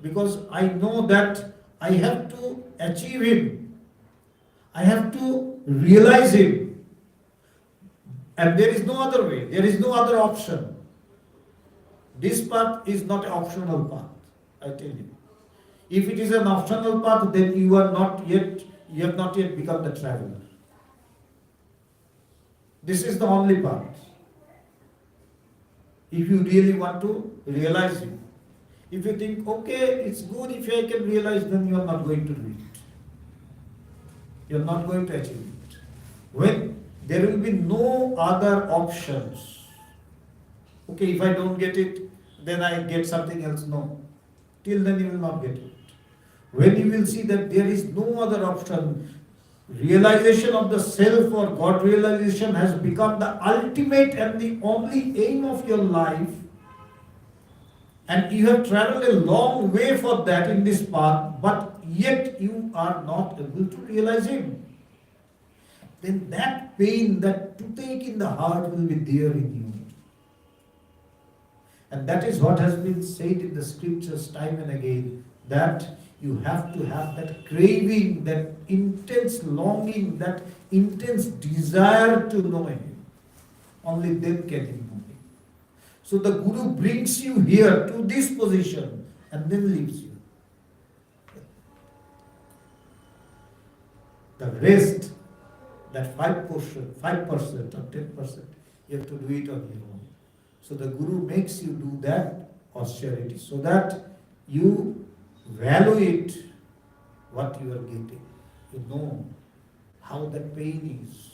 Because I know that I have to achieve Him. I have to realize Him. And there is no other way. There is no other option. This path is not an optional path, I tell you. If it is an optional path, then you have not yet become the traveler. This is the only path. If you really want to realize it. If you think, okay, it's good if I can realize, then you are not going to do it. You are not going to achieve it. When there will be no other options. Okay, if I don't get it, then I get something else. No. Till then you will not get it. When you will see that there is no other option, realization of the self or God realization has become the ultimate and the only aim of your life, and you have traveled a long way for that in this path, but yet you are not able to realize Him. Then that pain, that toothache in the heart will be there in you. And that is what has been said in the scriptures time and again, that you have to have that craving, that intense longing, that intense desire to know Him. Only then can you know Him. So the Guru brings you here to this position and then leaves you. The rest, that 5%, 5% or 10%, you have to do it on your own. So the Guru makes you do that austerity so that you value it, what you are getting. You know how that pain is.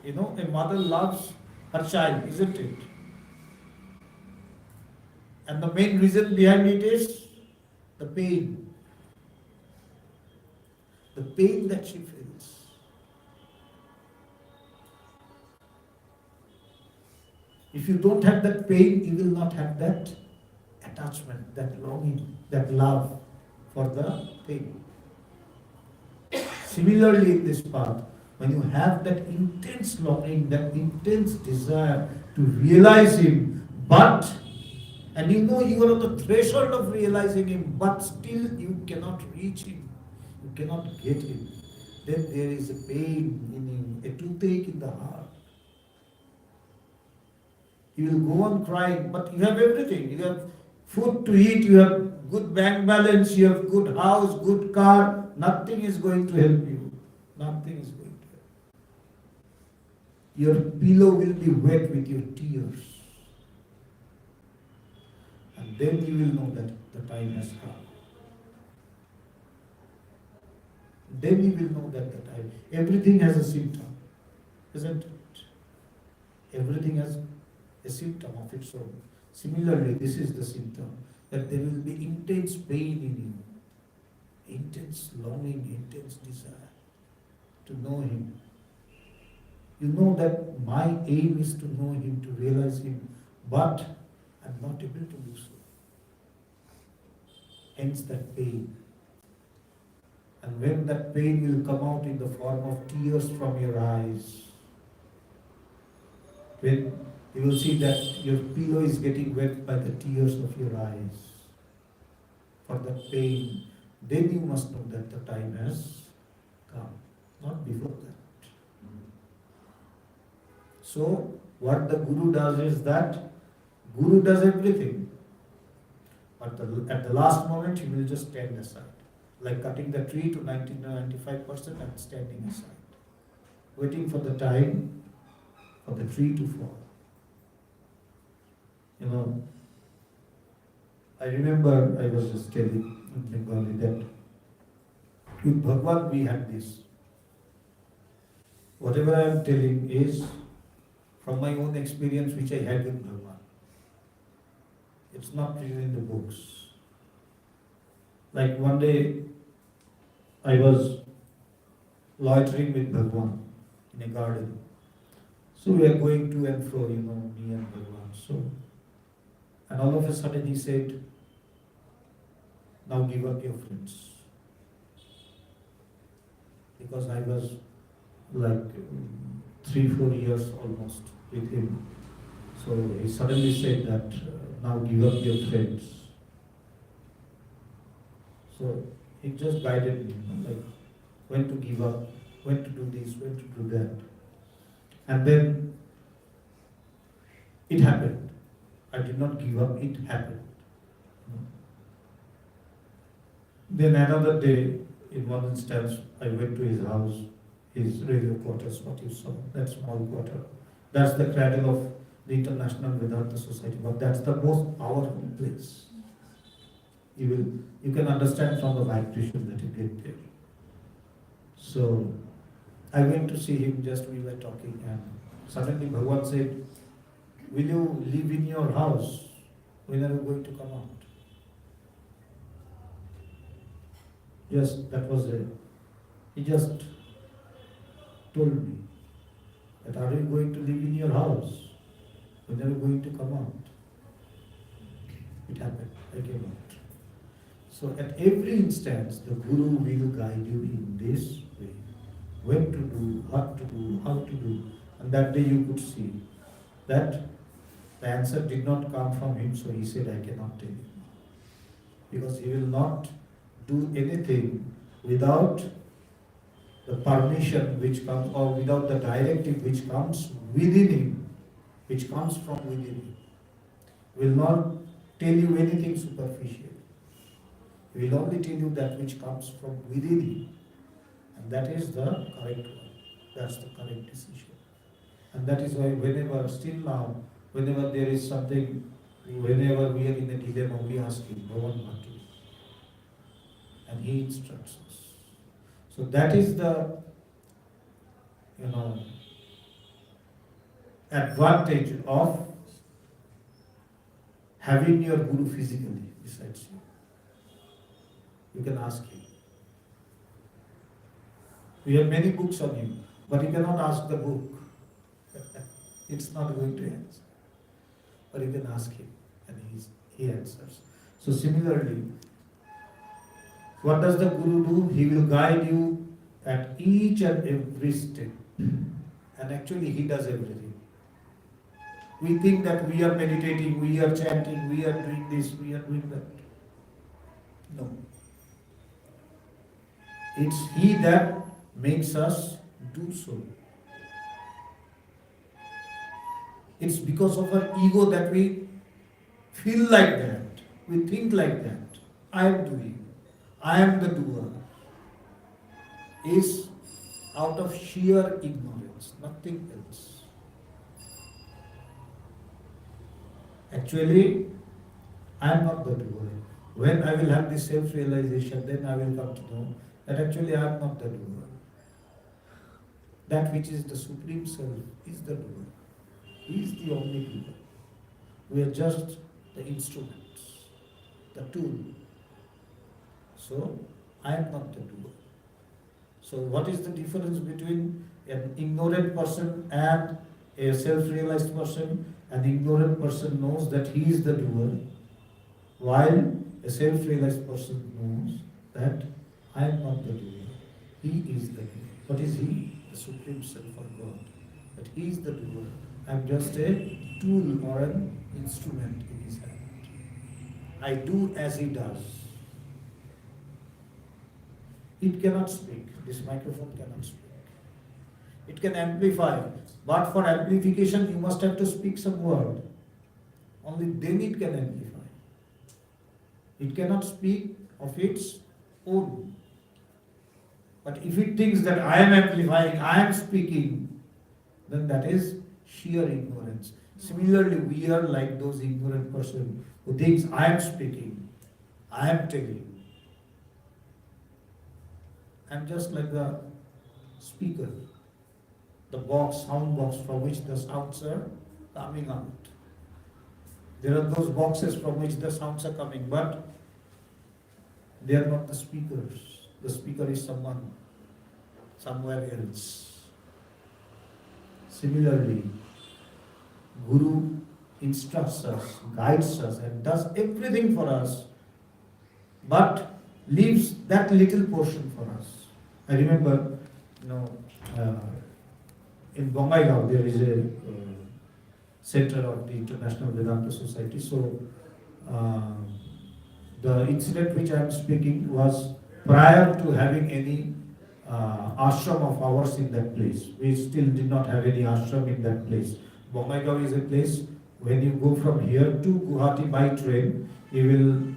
You know, a mother loves her child, isn't it? And the main reason behind it is the pain. The pain that she feels. If you don't have that pain, you will not have that attachment, that longing, that love for the pain. Similarly, in this path, when you have that intense longing, that intense desire to realize Him, and you know you are on the threshold of realizing Him, but still you cannot reach Him, you cannot get Him, then there is a pain in you, a toothache in the heart. You will go on crying, but you have everything. You have food to eat, you have good bank balance, you have good house, good car. Nothing is going to help you. Nothing is going to help. Your pillow will be wet with your tears. And then you will know that the time has come. Then you will know that the time. Everything has a symptom, isn't it? Everything has a symptom of its own. Similarly, this is the symptom, that there will be intense pain in you, intense longing, intense desire to know Him. You know that my aim is to know Him, to realize Him, but I'm not able to do so. Hence that pain. And when that pain will come out in the form of tears from your eyes, when you will see that your pillow is getting wet by the tears of your eyes for that pain, then you must know that the time has come, not before that. So, what the Guru does is that Guru does everything, but at the last moment he will just stand aside, like cutting the tree to 90-95% and standing aside, waiting for the time for the tree to fall. You know, I remember I was just telling in Bengali that with Bhagwan we had this. Whatever I am telling is from my own experience which I had with Bhagwan. It's not written in the books. Like one day I was loitering with Bhagwan in a garden. So we are going to and fro, me and Bhagwan. And all of a sudden he said, now give up your friends. Because I was like 3-4 years almost with him. So he suddenly said that, now give up your friends. So he just guided me, like when to give up, when to do this, when to do that. And then it happened. I did not give up, it happened. Then another day, in one instance, I went to his house, his radio quarters, what you saw, that small quarter. That's the cradle of the International Vedanta Society, but that's the most powerful place. You can understand from the vibration that you get there. So, I went to see him, just we were talking, and suddenly Bhagwan said, will you live in your house? When are you going to come out? Yes, that was it. He just told me that are you going to live in your house? When are you going to come out? It happened. I came out. So at every instance, the Guru will guide you in this way. When to do, what to do, how to do. And that day you could see that the answer did not come from him, so he said, I cannot tell you. Because he will not do anything without the permission which comes, or without the directive which comes within him, which comes from within him. He will not tell you anything superficial. He will only tell you that which comes from within him. And that is the correct one. That's the correct decision. And that is why whenever, still now, whenever there is something, whenever we are in a dilemma, we ask him, Bhavan, what to do? And he instructs us. So that is the, advantage of having your Guru physically besides you. You can ask him. We have many books on him, but you cannot ask the book. It's not going to answer. But you can ask him, and he answers. So similarly, what does the Guru do? He will guide you at each and every step. And actually he does everything. We think that we are meditating, we are chanting, we are doing this, we are doing that. No. It's he that makes us do so. It's because of our ego that we feel like that, we think like that. I am doing, I am the doer. Is out of sheer ignorance, nothing else. Actually, I am not the doer. When I will have this self-realization, then I will come to know that actually I am not the doer. That which is the Supreme Self is the doer. He is the only doer. We are just the instruments, the tool. So, I am not the doer. So, what is the difference between an ignorant person and a self-realized person? An ignorant person knows that he is the doer, while a self-realized person knows that I am not the doer. He is the doer. What is he? The Supreme Self or God. But he is the doer. I am just a tool or an instrument in his hand. I do as he does. It cannot speak. This microphone cannot speak. It can amplify. But for amplification, you must have to speak some word. Only then it can amplify. It cannot speak of its own. But if it thinks that I am amplifying, I am speaking, then that is sheer ignorance. Similarly, we are like those ignorant person who thinks I am speaking, I am telling. I am just like the speaker, the box, sound box from which the sounds are coming out. There are those boxes from which the sounds are coming, but they are not the speakers. The speaker is someone, somewhere else. Similarly, Guru instructs us, guides us, and does everything for us, but leaves that little portion for us. I remember, in Bongaigaon there is a center of the International Vedanta Society. So, the incident which I am speaking was prior to having any ashram of ours in that place. We still did not have any ashram in that place. Bongaigaon is a place, when you go from here to Guwahati by train, you will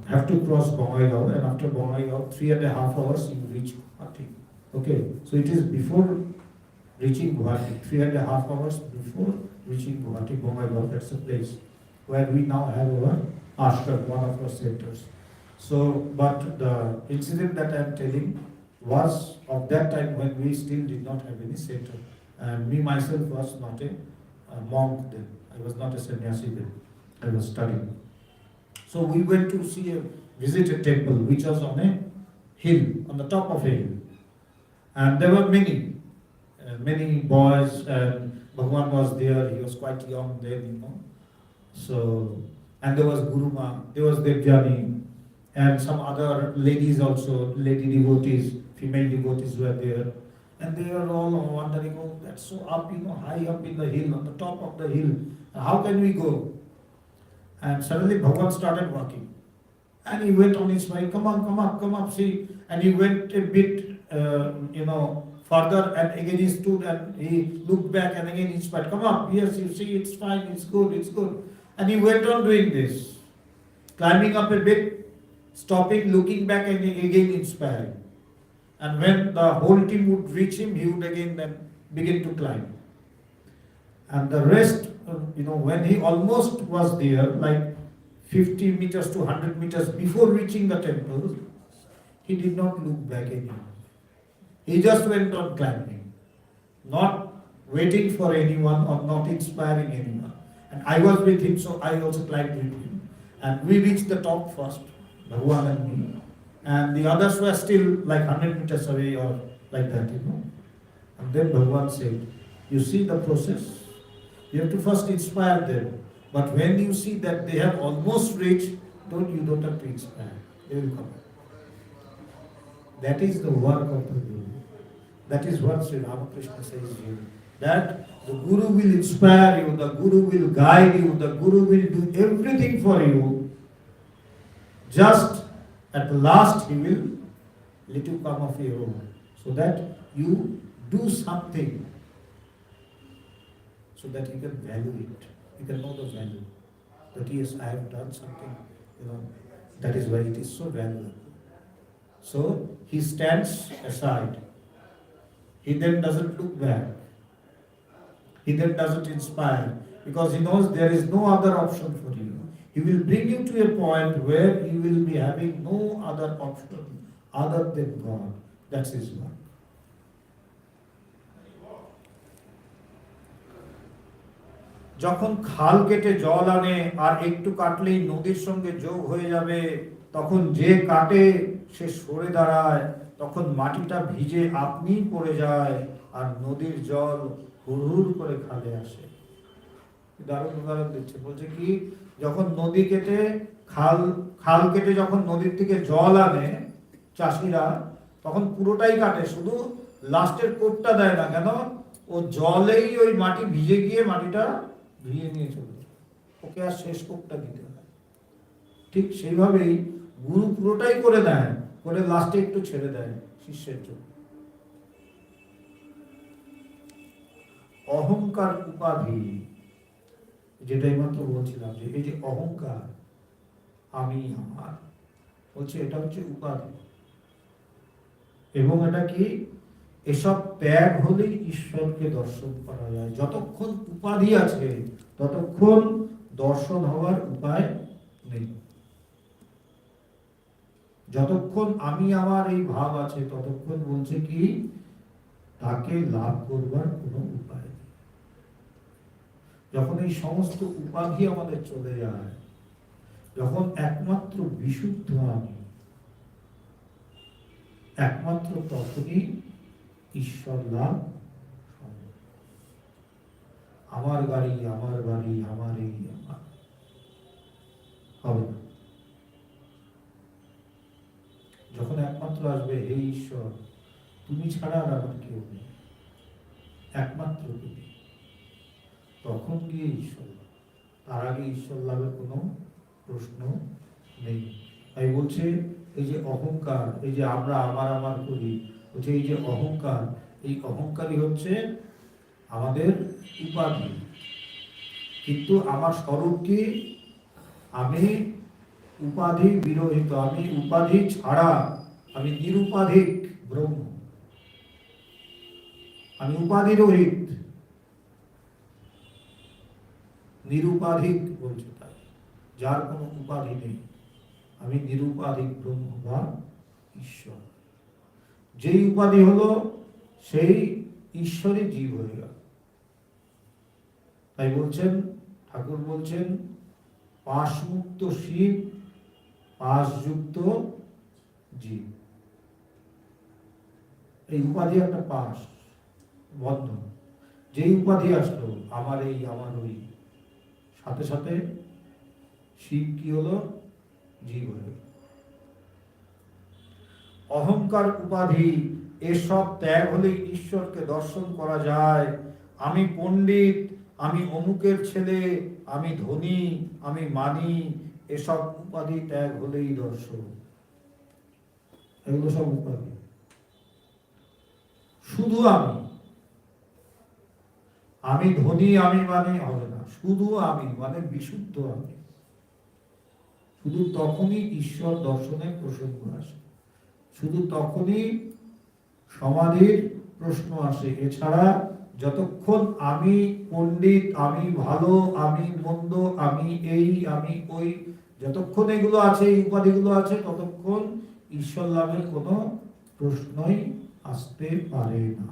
have to cross Bongaigaon, and after Bongaigaon, 3.5 hours you reach Guwahati. Okay, so it is before reaching Guwahati, 3.5 hours before reaching Guwahati, Bongaigaon, that's the place where we now have our ashram, one of our centers. So, but the incident that I am telling was of that time when we still did not have any center. And me myself was not a monk then. I was not a sannyasi then. I was studying. So we went to visit a temple which was on a hill, on the top of a hill. And there were many boys, and Bhagwan was there. He was quite young then, So, and there was Guruma, there was Devjani, and some other ladies also, lady devotees, female devotees were there. And they were all wondering, oh, that's so up, high up in the hill, on the top of the hill. How can we go? And suddenly Bhagavan started walking. And he went on his way, come up, see. And he went a bit, further, and again he stood and he looked back, and again he said, come up, yes, you see, it's fine, it's good, it's good. And he went on doing this, climbing up a bit, stopping, looking back, and again inspiring. And when the whole team would reach him, he would again then begin to climb. And the rest, when he almost was there, like 50 meters to 100 meters before reaching the temple, he did not look back anymore. He just went on climbing, not waiting for anyone or not inspiring anyone. And I was with him, so I also climbed with him. And we reached the top first, Bhagwan and me. And the others were still like 100 meters away or like that. And then Bhagwan said, you see the process? You have to first inspire them. But when you see that they have almost reached, you don't have to inspire. They will come. That is the work of the Guru. That is what Sri Ramakrishna says here. That the Guru will inspire you, the Guru will guide you, the Guru will do everything for you. Just at the last he will let you come of your own. So that you do something. So that you can value it. You can know the value. That yes, I have done something. That is why it is so valuable. So he stands aside. He then doesn't look back. He then doesn't inspire. Because he knows there is no other option for you. He will bring you to a point where you will be having no other option other than God. That's his work. যখন খাল কেটে জল আনে আর একটু কাটলেই নদীর সঙ্গে যোগ হয়ে যাবে, তখন যে কাটে সে সরে দাঁড়ায়, তখন মাটিটা ভিজে আপনিই পড়ে যায় আর নদীর জল হুড়হুড় করে খালে আসে। দারুণ উদাহরণ দিচ্ছে, বলছে কি যখন নদী কেটে খাল কেটে যখন নদীর থেকে জল আনে চাষিরা, তখন পুরোটাই কাটে, শুধু লাস্টের কোপটা দেয় না। কেন? ও জলেই ওই মাটি ভিজে গিয়ে মাটিটা ধুয়ে নিয়ে চলে যায়, ওকে আর শেষ কোপটা দিতে হয়। ঠিক সেইভাবেই গুরু পুরোটাই করে দেয়, করে লাস্টে একটু ছেড়ে দেয় শিষ্যের জন্য। অহংকার উপাধি, যেটাই মাত্র বলছিলাম, যে এই যে অহংকার, আমি আমার, বলছে এটা হচ্ছে উপাধি। এবং এটা কি? এসব ত্যাগ হলেই ঈশ্বরকে দর্শন করা যায়। যতক্ষণ উপাধি আছে ততক্ষণ দর্শন হওয়ার উপায় নেই। যতক্ষণ আমি আমার এই ভাব আছে ততক্ষণ বলছে কি তাকে লাভ করবার কোনো উপায় নেই। যখন এই সমস্ত উপাধি আমাদের চলে যায়, যখন একমাত্র বিশুদ্ধ আমি, একমাত্র তখনই ঈশ্বর লাভ। আমার গাড়ি, আমার বাড়ি, আমার এই আমার হবে না। যখন একমাত্র আসবে, হে ঈশ্বর তুমি ছাড়া আর আমার কেউ নেই, একমাত্র তুমি, তখন গিয়ে ঈশ্বর লাভ। তার আগে ঈশ্বর লাভের কোনো প্রশ্ন নেই। তাই বলছে এই যে অহংকার, এই যে আমরা আমার আমার করি, বলছে এই যে অহংকার, এই অহংকারই হচ্ছে আমাদের উপাধি। কিন্তু আমার স্বরূপ কি? আমি উপাধি বিরহিত, আমি উপাধি ছাড়া, আমি নিরুপাধিক ব্রহ্ম, আমি উপাধি রহিত, নিরুপাধিক বলছে, তাই যার কোনো উপাধি নেই, আমি নিরুপাধিক ব্রহ্ম বা ঈশ্বর। যেই উপাধি হলো সেই ঈশ্বরই জীব হয়ে গেল। তাই বলছেন, ঠাকুর বলছেন, পাশমুক্ত শিব, পাশযুক্ত জীব। এই উপাধি একটা পাশ, বন্ধন। যেই উপাধি আসলো আমার এই আমার ওই, সাথে সাথে শিব কি হলো? জীব হয়ে গেল। অহংকার, উপাধি, এসব ত্যাগ হলেই ঈশ্বরকে দর্শন করা যায়। আমি পণ্ডিত, আমি অমুকের ছেলে, আমি ধনী, আমি মানি, এসব উপাধি ত্যাগ হলেই দর্শন। এগুলো সব উপাধি। শুধু আমি ধনী, আমি মানি হবে না। শুধু আমি মানে বিশুদ্ধ আমি। শুধু তখনই ঈশ্বর দর্শনের প্রসঙ্গ আসে, শুধু তখনই সমাধির প্রশ্ন আসে। এছাড়া যতক্ষণ আমি পণ্ডিত, আমি ভালো, আমি মন্দ, আমি এই, আমি ওই, যতক্ষণ এগুলো আছে, এই উপাধিগুলো আছে, ততক্ষণ ঈশ্বর লাভের কোনো প্রশ্নই আসতে পারে না।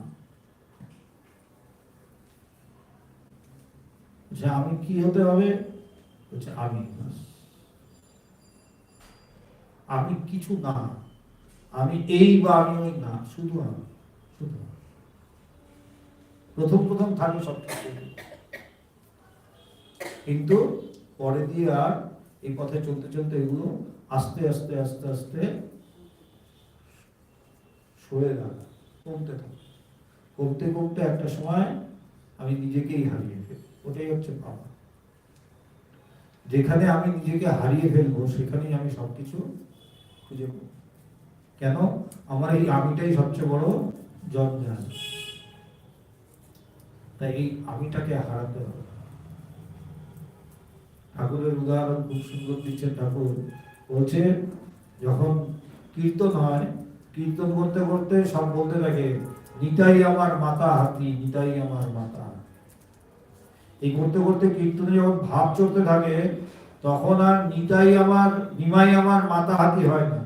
যে আমি কি হতে হবে, বলছে আমি, আমি কিছু না, আমি এই বা আমি ওই না, শুধু আমি, শুধু প্রথম প্রথম থাকে সব কিছু, কিন্তু পরে দিয়ে আর এই পথে চলতে চলতে এগুলো আস্তে আস্তে আস্তে আস্তে সরে যাবে, কমতে থাকে। কমতে কমতে একটা সময় আমি নিজেকেই হারিয়ে ফেলি। ওটাই হচ্ছে পাওয়া। যেখানে আমি নিজেকে হারিয়ে ফেলবো সেখানেই আমি সবকিছু খুঁজে পাবো। কেন? আমার এই আমিটাই সবচেয়ে বড় জঞ্জাল। তাই এই আমিটাকে হারাতে হবে। ঠাকুরের উদাহরণ খুব সুন্দর দিচ্ছেন ঠাকুর। বলছে যখন কীর্তন হয়, কীর্তন করতে করতে সব বলতে থাকে, নিতাই আমার মাতা হাতি, নিতাই আমার মাতা। এই করতে করতে কীর্তনে যখন ভাব চলতে থাকে, তখন আর নিতাই আমার, নিমাই আমার মাতা হাতি হয় না।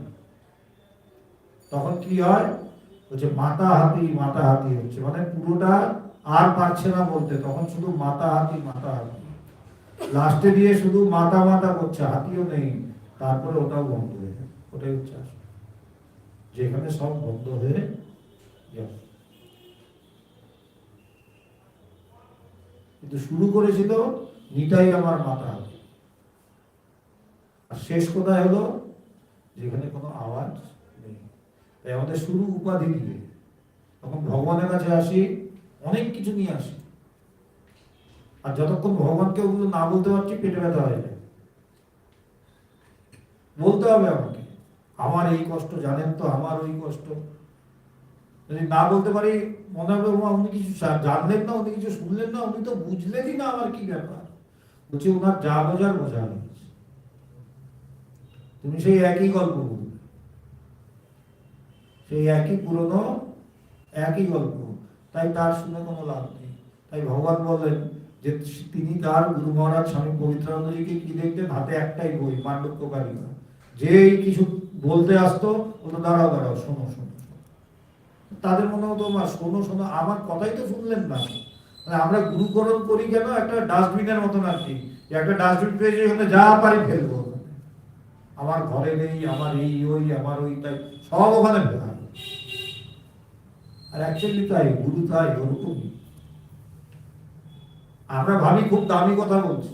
তখন কি হয়? বলছে মাতা হাতি হচ্ছে, মানে পুরোটা আর পারছে না বলতে, তখন শুধু মাতা হাতি মাতা হাতি। লাস্টে দিয়ে শুধু মাতা মাতা করছে, হাতিও নেই। তারপরে ওটাও বন্ধ হয়ে যায়। ওটাই হচ্ছে যেখানে সব বন্ধ হয়ে যায়। কিন্তু শুরু করেছিল নিতাই আমার মাতা হাতি, আর শেষ কোথায় হলো? যেখানে কোনো আওয়াজ নেই। তাই আমাদের শুরু উপাধি দিয়ে। তখন ভগবানের কাছে আসি, অনেক কিছু নিয়ে আসি, আর যতক্ষণ ভগবানকে ওগুলো না বলতে পারছি, পেটে ব্যথা হয়ে যায়। বলতে হবে আমাকে, আমার এই কষ্ট জানেন তো, আমার ওই কষ্ট। যদি না বলতে পারি, মনে হবে উনি কিছু জানলেন না, উনি কিছু শুনলেন না, উনি তো বুঝলেনই না আমার কি ব্যাপার। বলছি ওনার যা বোঝার বোঝা হয়েছে, তুমি সেই একই গল্প বলবে, সেই একই পুরনো একই গল্প। তাই তার শুনে কোনো লাভ নেই। তাই ভগবান বলেন যে তিনি তার গুরু মহারাজ স্বামী পবিত্রানন্দজিকে কি দেখতেন? হাতে একটাই বই, পাণ্ডবকারিকা। যেই কিছু বলতে আসতো, বলতো দাঁড়াও দাঁড়াও, শোনো শোনো। তাদের মনে হতো মা শোনো শোনো, আমার কথাই তো শুনলেন না। মানে আমরা গুরুকরণ করি কেন? একটা ডাস্টবিনের মতন আর কি, একটা ডাস্টবিন পেয়েছে, এখানে যা পারি ফেলবো। আমার ঘরে নেই, আমার এই ওই, আমার ওই, তাই সব ওখানে ফেলা। আর অ্যাকচুয়ালি তাই, গুরু তাই, ওরকমই। আমরা ভাবি খুব দামি কথা বলছি,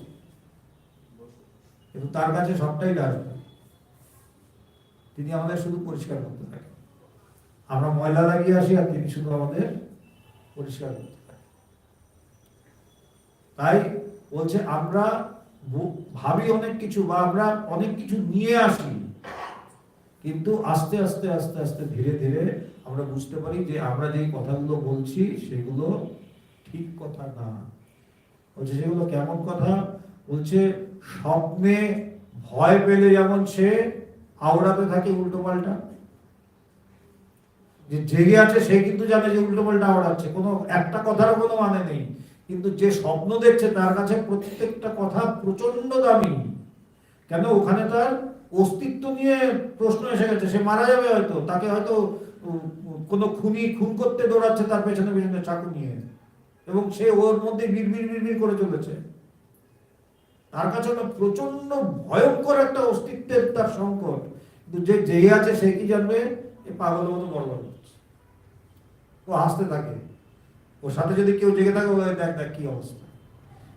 কিন্তু তার কাছে সবটাই ডাস্টবিন। তিনি আমাদের শুধু পরিষ্কার করতে থাকেন। আমরা ময়লা লাগিয়ে আসি, আর তিনি শুধু আমাদের পরিষ্কার করতে থাকেন। তাই বলছে আমরা ভাবি অনেক কিছু, বা আমরা অনেক কিছু নিয়ে আসি, কিন্তু আস্তে আস্তে আস্তে আস্তে ধীরে ধীরে আমরা বুঝতে পারি যে আমরা যে কথাগুলো বলছি সেগুলো ঠিক কথা না। বলছে সেগুলো কেমন কথা? বলছে স্বপ্নে ভয় পেলে যেমন সে আওড়াতে থাকে উল্টো পাল্টা, যে জেগে আছে সে কিন্তু জানে যে উল্টো পাল্টা আওড়াচ্ছে, কোনো একটা কথারও কোনো মানে নেই। কিন্তু যে স্বপ্ন দেখছে তার কাছে প্রত্যেকটা কথা প্রচন্ড দামি। কেন? ওখানে তার অস্তিত্ব নিয়ে প্রশ্ন এসে গেছে। সে মারা যাবে হয়তো, তাকে হয়তো কোনো খুনি খুন করতে দৌড়াচ্ছে তার পেছনে পেছনে চাকু নিয়ে, এবং সে ওর মধ্যে বিড়বিড় বিড়বিড় করে চলেছে। তার কাছে প্রচন্ড ভয়ঙ্কর একটা অস্তিত্বের তার সংকট। কিন্তু যে যেই আছে সে কি জানবে? এ পাগলের মতো বড় বড় করছে। ও হাসতে থাকে। ওর সাথে যদি কেউ জেগে থাকে, ও দেখ দেখ কি অবস্থা।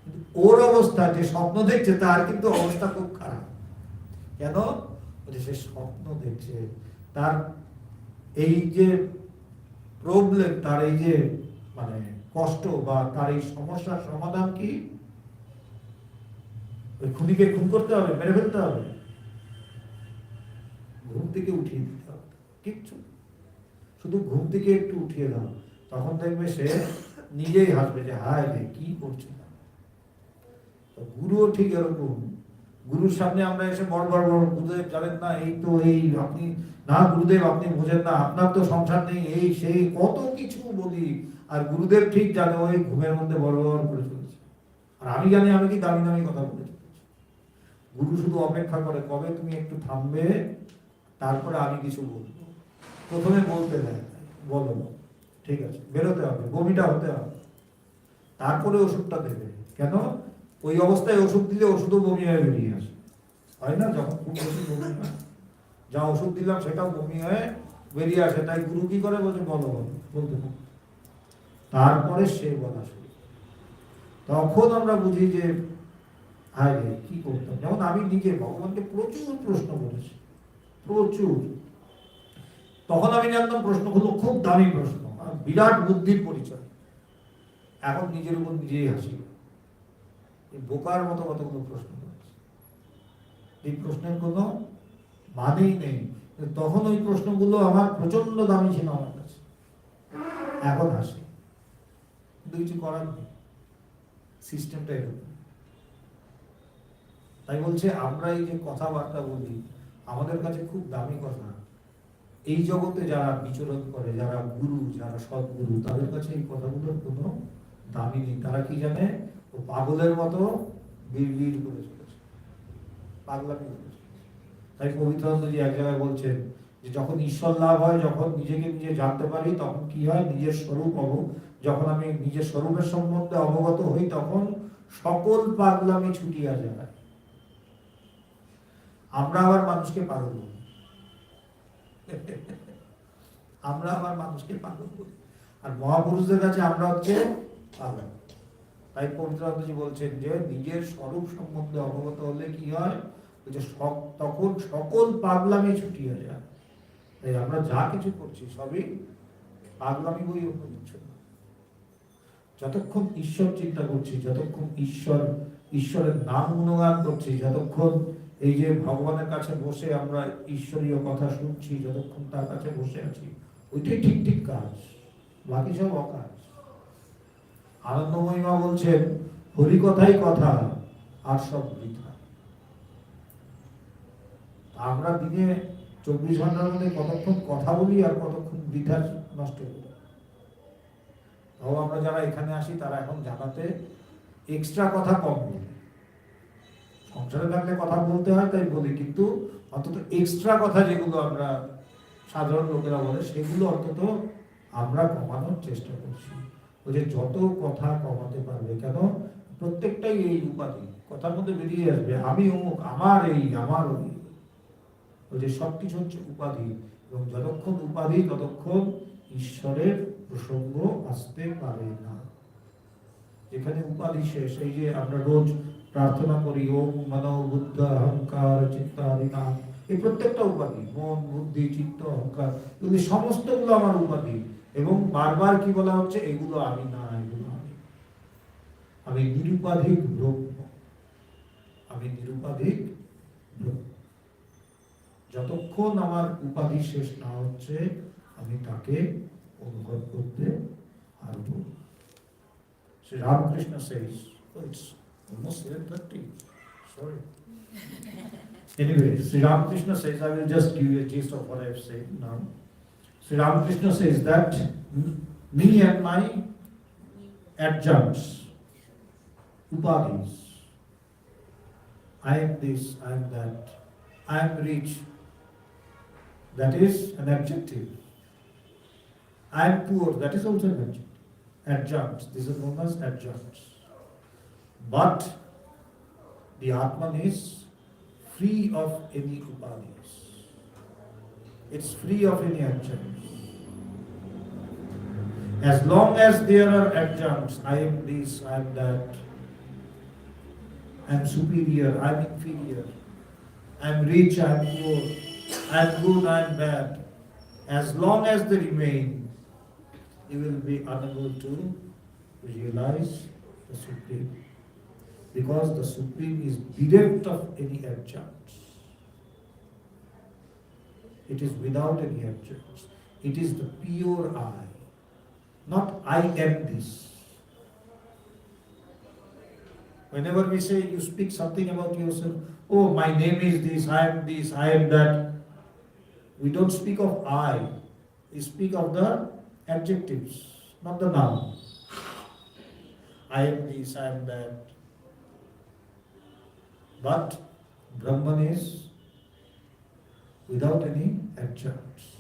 কিন্তু ওর অবস্থা, যে স্বপ্ন দেখছে তার কিন্তু অবস্থা খুব খারাপ। কেন? সে স্বপ্ন দেখছে, তার এই যে প্রবলেম, তার এই যে মানে কষ্ট বা তার এই সমস্যার সমাধান কি? ওই খুনিকে খুন করতে হবে, মেরে ফেলতে হবে? ঘুম থেকে উঠিয়ে দিতে হবে, কিচ্ছু। শুধু ঘুম থেকে একটু উঠিয়ে দাও, তখন দেখবে সে নিজেই হাসবে যে হায় রে কি করছে না। তো গুরুও ঠিক এরকম। গুরুর সামনে আমরা এসে বড় বড় বড়, গুরুদেব জানেন না, এই তো এই আপনি, না গুরুদেব আপনি বোঝেন না, আপনার তো সংসার নেই, এই সেই কত কিছু বলি। আর গুরুদেব ঠিক জানে ওই ঘুমের মধ্যে বড় বড় করে চলেছে। আর আমি জানি আমি কি দামি দামি কথা বলে চলেছি। গুরু শুধু অপেক্ষা করে কবে তুমি একটু থামবে, তারপরে আমি কিছু বলবো। প্রথমে বলতে দেয়, বলো ঠিক আছে, বেরোতে হবে, বমিটা হতে হবে, তারপরে ওষুধটা দেবে। কেন? ওই অবস্থায় ওষুধ দিলে ওষুধও বমি হয়ে বেরিয়ে আসে, হয় না? যখন খুব বেশি বমি হয়, যা ওষুধ দিলাম সেটাও বমি হয়ে বেরিয়ে আসে। তাই গুরু কি করে? বলছে বলো বলো, বলতে থাকো, তারপরে সে বলা শুরু। তখন আমরা বুঝি যে হায় রে কি করতাম। যেমন আমি নিজে ভগবানকে প্রচুর প্রশ্ন করেছি, প্রচুর। তখন আমি জানতাম প্রশ্নগুলো খুব দামি প্রশ্ন, বিরাট বুদ্ধির পরিচয়। এখন নিজের উপর নিজেই হাসি, বোকার মতো কতগুলো প্রশ্ন করেছি, এই প্রশ্নের কোনো মানেই নেই। তখন ওই প্রশ্নগুলো আমার প্রচন্ড দামি ছিল আমার কাছে, এখন হাসি। কিন্তু কিছু করার নেই, সিস্টেমটা এরকম। তাই বলছে আমরা এই যে কথাবার্তা বলি, আমাদের কাছে খুব দামি কথা। এই জগতে যারা বিচরণ করে, যারা গুরু, যারা সদ্গুরু, তাদের কাছে এই কথাগুলোর কোনো দামি নেই। তারা কি জানে? ও পাগলের মতো বিড় করে চলেছে, পাগলামি করে চলেছে। তাই পবিত্রানন্দজি এক জায়গায় বলছেন যে যখন ঈশ্বর লাভ হয়, যখন নিজেকে নিজে জানতে পারি, তখন কি হয়? নিজের স্বরূপ যখন আমি নিজের স্বরূপের সম্বন্ধে অবগত হই, তখন সকল পাগলামি ছুটিয়া যায়। আমরা আবার মানুষকে পাগল বলি, আমরা আবার মানুষকে পাগল বলি, আর মহাপুরুষদের কাছে আমরা হচ্ছে পাগল। তাই পবিত্রানন্দজি বলছেন যে নিজের স্বরূপ সম্বন্ধে অবগত হলে কি হয়? যে তখন সকল পাগলামি ছুটিয়ে যায়। তাই আমরা যা কিছু করছি সবই পাগলামি বই, অন্য কিছু না। যতক্ষণ ঈশ্বর চিন্তা করছি, যতক্ষণ ঈশ্বরের নাম গুণগান করছি, যতক্ষণ এই যে ভগবানের কাছে বসে আমরা ঈশ্বরীয় কথা শুনছি, যতক্ষণ তার কাছে বসে আছি, ওইটাই ঠিক ঠিক কাজ, বাকি সব অকাজ। আনন্দময়ীমা বলছেন হরি কথাই কথা, আর সব বৃথা। আমরা দিনে 24 ঘন্টার মধ্যে কতক্ষণ কথা বলি আর কতক্ষণ বৃথা নষ্ট করি। আমরা যারা এখানে আসি তারা এখন জানাতে এক্সট্রা কথা কম বলি। সংসারে থাকলে কথা বলতে হয় তাই বলি, কিন্তু অন্তত এক্সট্রা কথা যেগুলো আমরা সাধারণ লোকেরা বলে, সেগুলো অন্তত আমরা কমানোর চেষ্টা করছি। ওই যে যত কথা কমাতে পারবে, কেন? প্রত্যেকটাই এই উপাধি কথার মধ্যে বেরিয়ে আসবে, আমি অমুক, আমার এই, আমার ওই। ওই যে সবকিছু হচ্ছে উপাধি, এবং যতক্ষণ উপাধি ততক্ষণ ঈশ্বরের প্রসঙ্গ আসতে পারে না। যেখানে উপাধি শেষ, এই যে আমরা রোজ প্রার্থনা করি ওম মনো বুদ্ধ অহংকার চিত্তাদি নাম, এই প্রত্যেকটা উপাধি, মন বুদ্ধি চিত্ত অহংকার, এগুলি সমস্তগুলো আমার উপাধি। এবং বারবার কি বলা হচ্ছে? এগুলো আমি না, এগুলো আমি নিরুপাধিক ব্রহ্ম, আমি নিরুপাধিক ব্রহ্ম। যতক্ষণ আমার উপাধি শেষ না হচ্ছে, আমি তাকে অনুভব করতে পারব। Sri Ramakrishna says, oh, it's almost 7:30. Sorry. Anyway, Sri Ramakrishna says, I will just give you a gist of what I have said now. Sri Ramakrishna says that me and my adjuncts, upadhis, I am this, I am that, I am rich, that is an adjective. I am poor, that is also an adjective. Adjuncts, these are known as adjuncts. But the Atman is free of any upadhis. It's free of any adjuncts. As long as there are adjuncts, I am this, I am that, I am superior, I am inferior, I am rich, I am poor, I am good, I am bad. As long as they remain, you will be unable to realize the Supreme. Because the Supreme is bereft of any adjuncts. It is without any adjuncts. It is the pure I. Not I am this. Whenever we say you speak something about yourself, oh, my name is this, I am that, we don't speak of I. We speak of the adjectives, not the noun. I am this, I am that. But Brahman is without any adjuncts.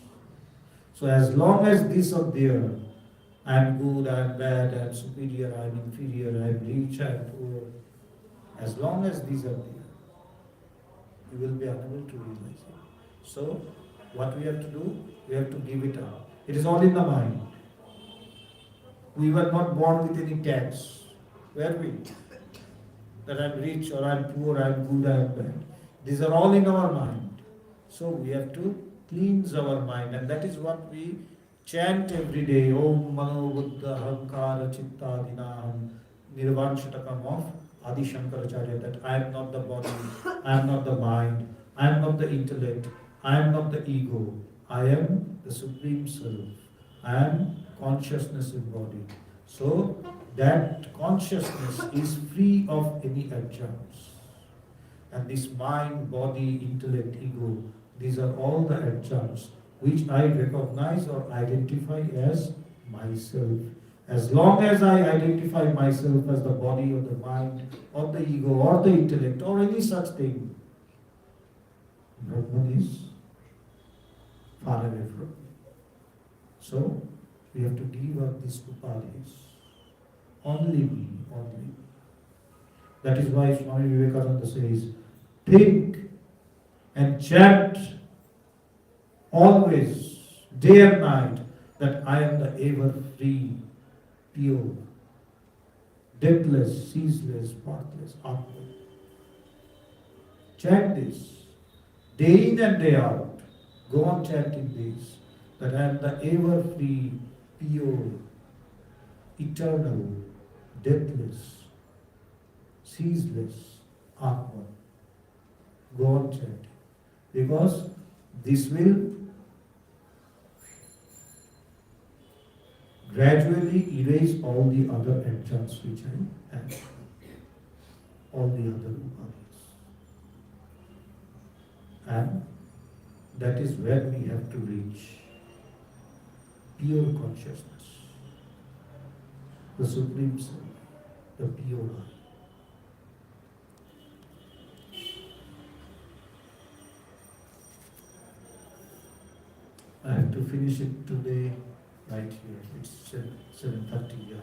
So as long as these are there, I am good, I am bad, I am superior, I am inferior, I am rich, I am poor. As long as these are there, you will be unable to realize it. So, what we have to do? We have to give it up. It is all in the mind. We were not born with any tags, were we? That I am rich or I am poor, I am good, I am bad. These are all in our mind. So, we have to cleanse our mind, and that is what we chant every day. Om Mano Buddha Hankara Chitta Dinam Nirvanshatakam of Adi Shankaracharya, that I am not the body, I am not the mind, I am not the intellect, I am not the ego, I am the Supreme Self, I am consciousness embodied. So that consciousness is free of any adjuncts. And this mind, body, intellect, ego, these are all the adjuncts which I recognize or identify as myself. As long as I identify myself as the body or the mind or the ego or the intellect or any such thing, Brahman is far away from me. So, we have to give up these upadhis. Only me, only me. That is why Swami Vivekananda says, think and chant always, day and night, that I am the ever free, pure, deathless, ceaseless, pathless Atma. Chant this, day in and day out. Go on chanting this, that I am the ever free, pure, eternal, deathless, ceaseless Atma. Go on chanting. Because this will gradually erase all the other adjuncts which I have, all the other upadhis. And that is where we have to reach pure consciousness, the Supreme Self, the pure I. I have to finish it today right here. It's 7:30, yeah.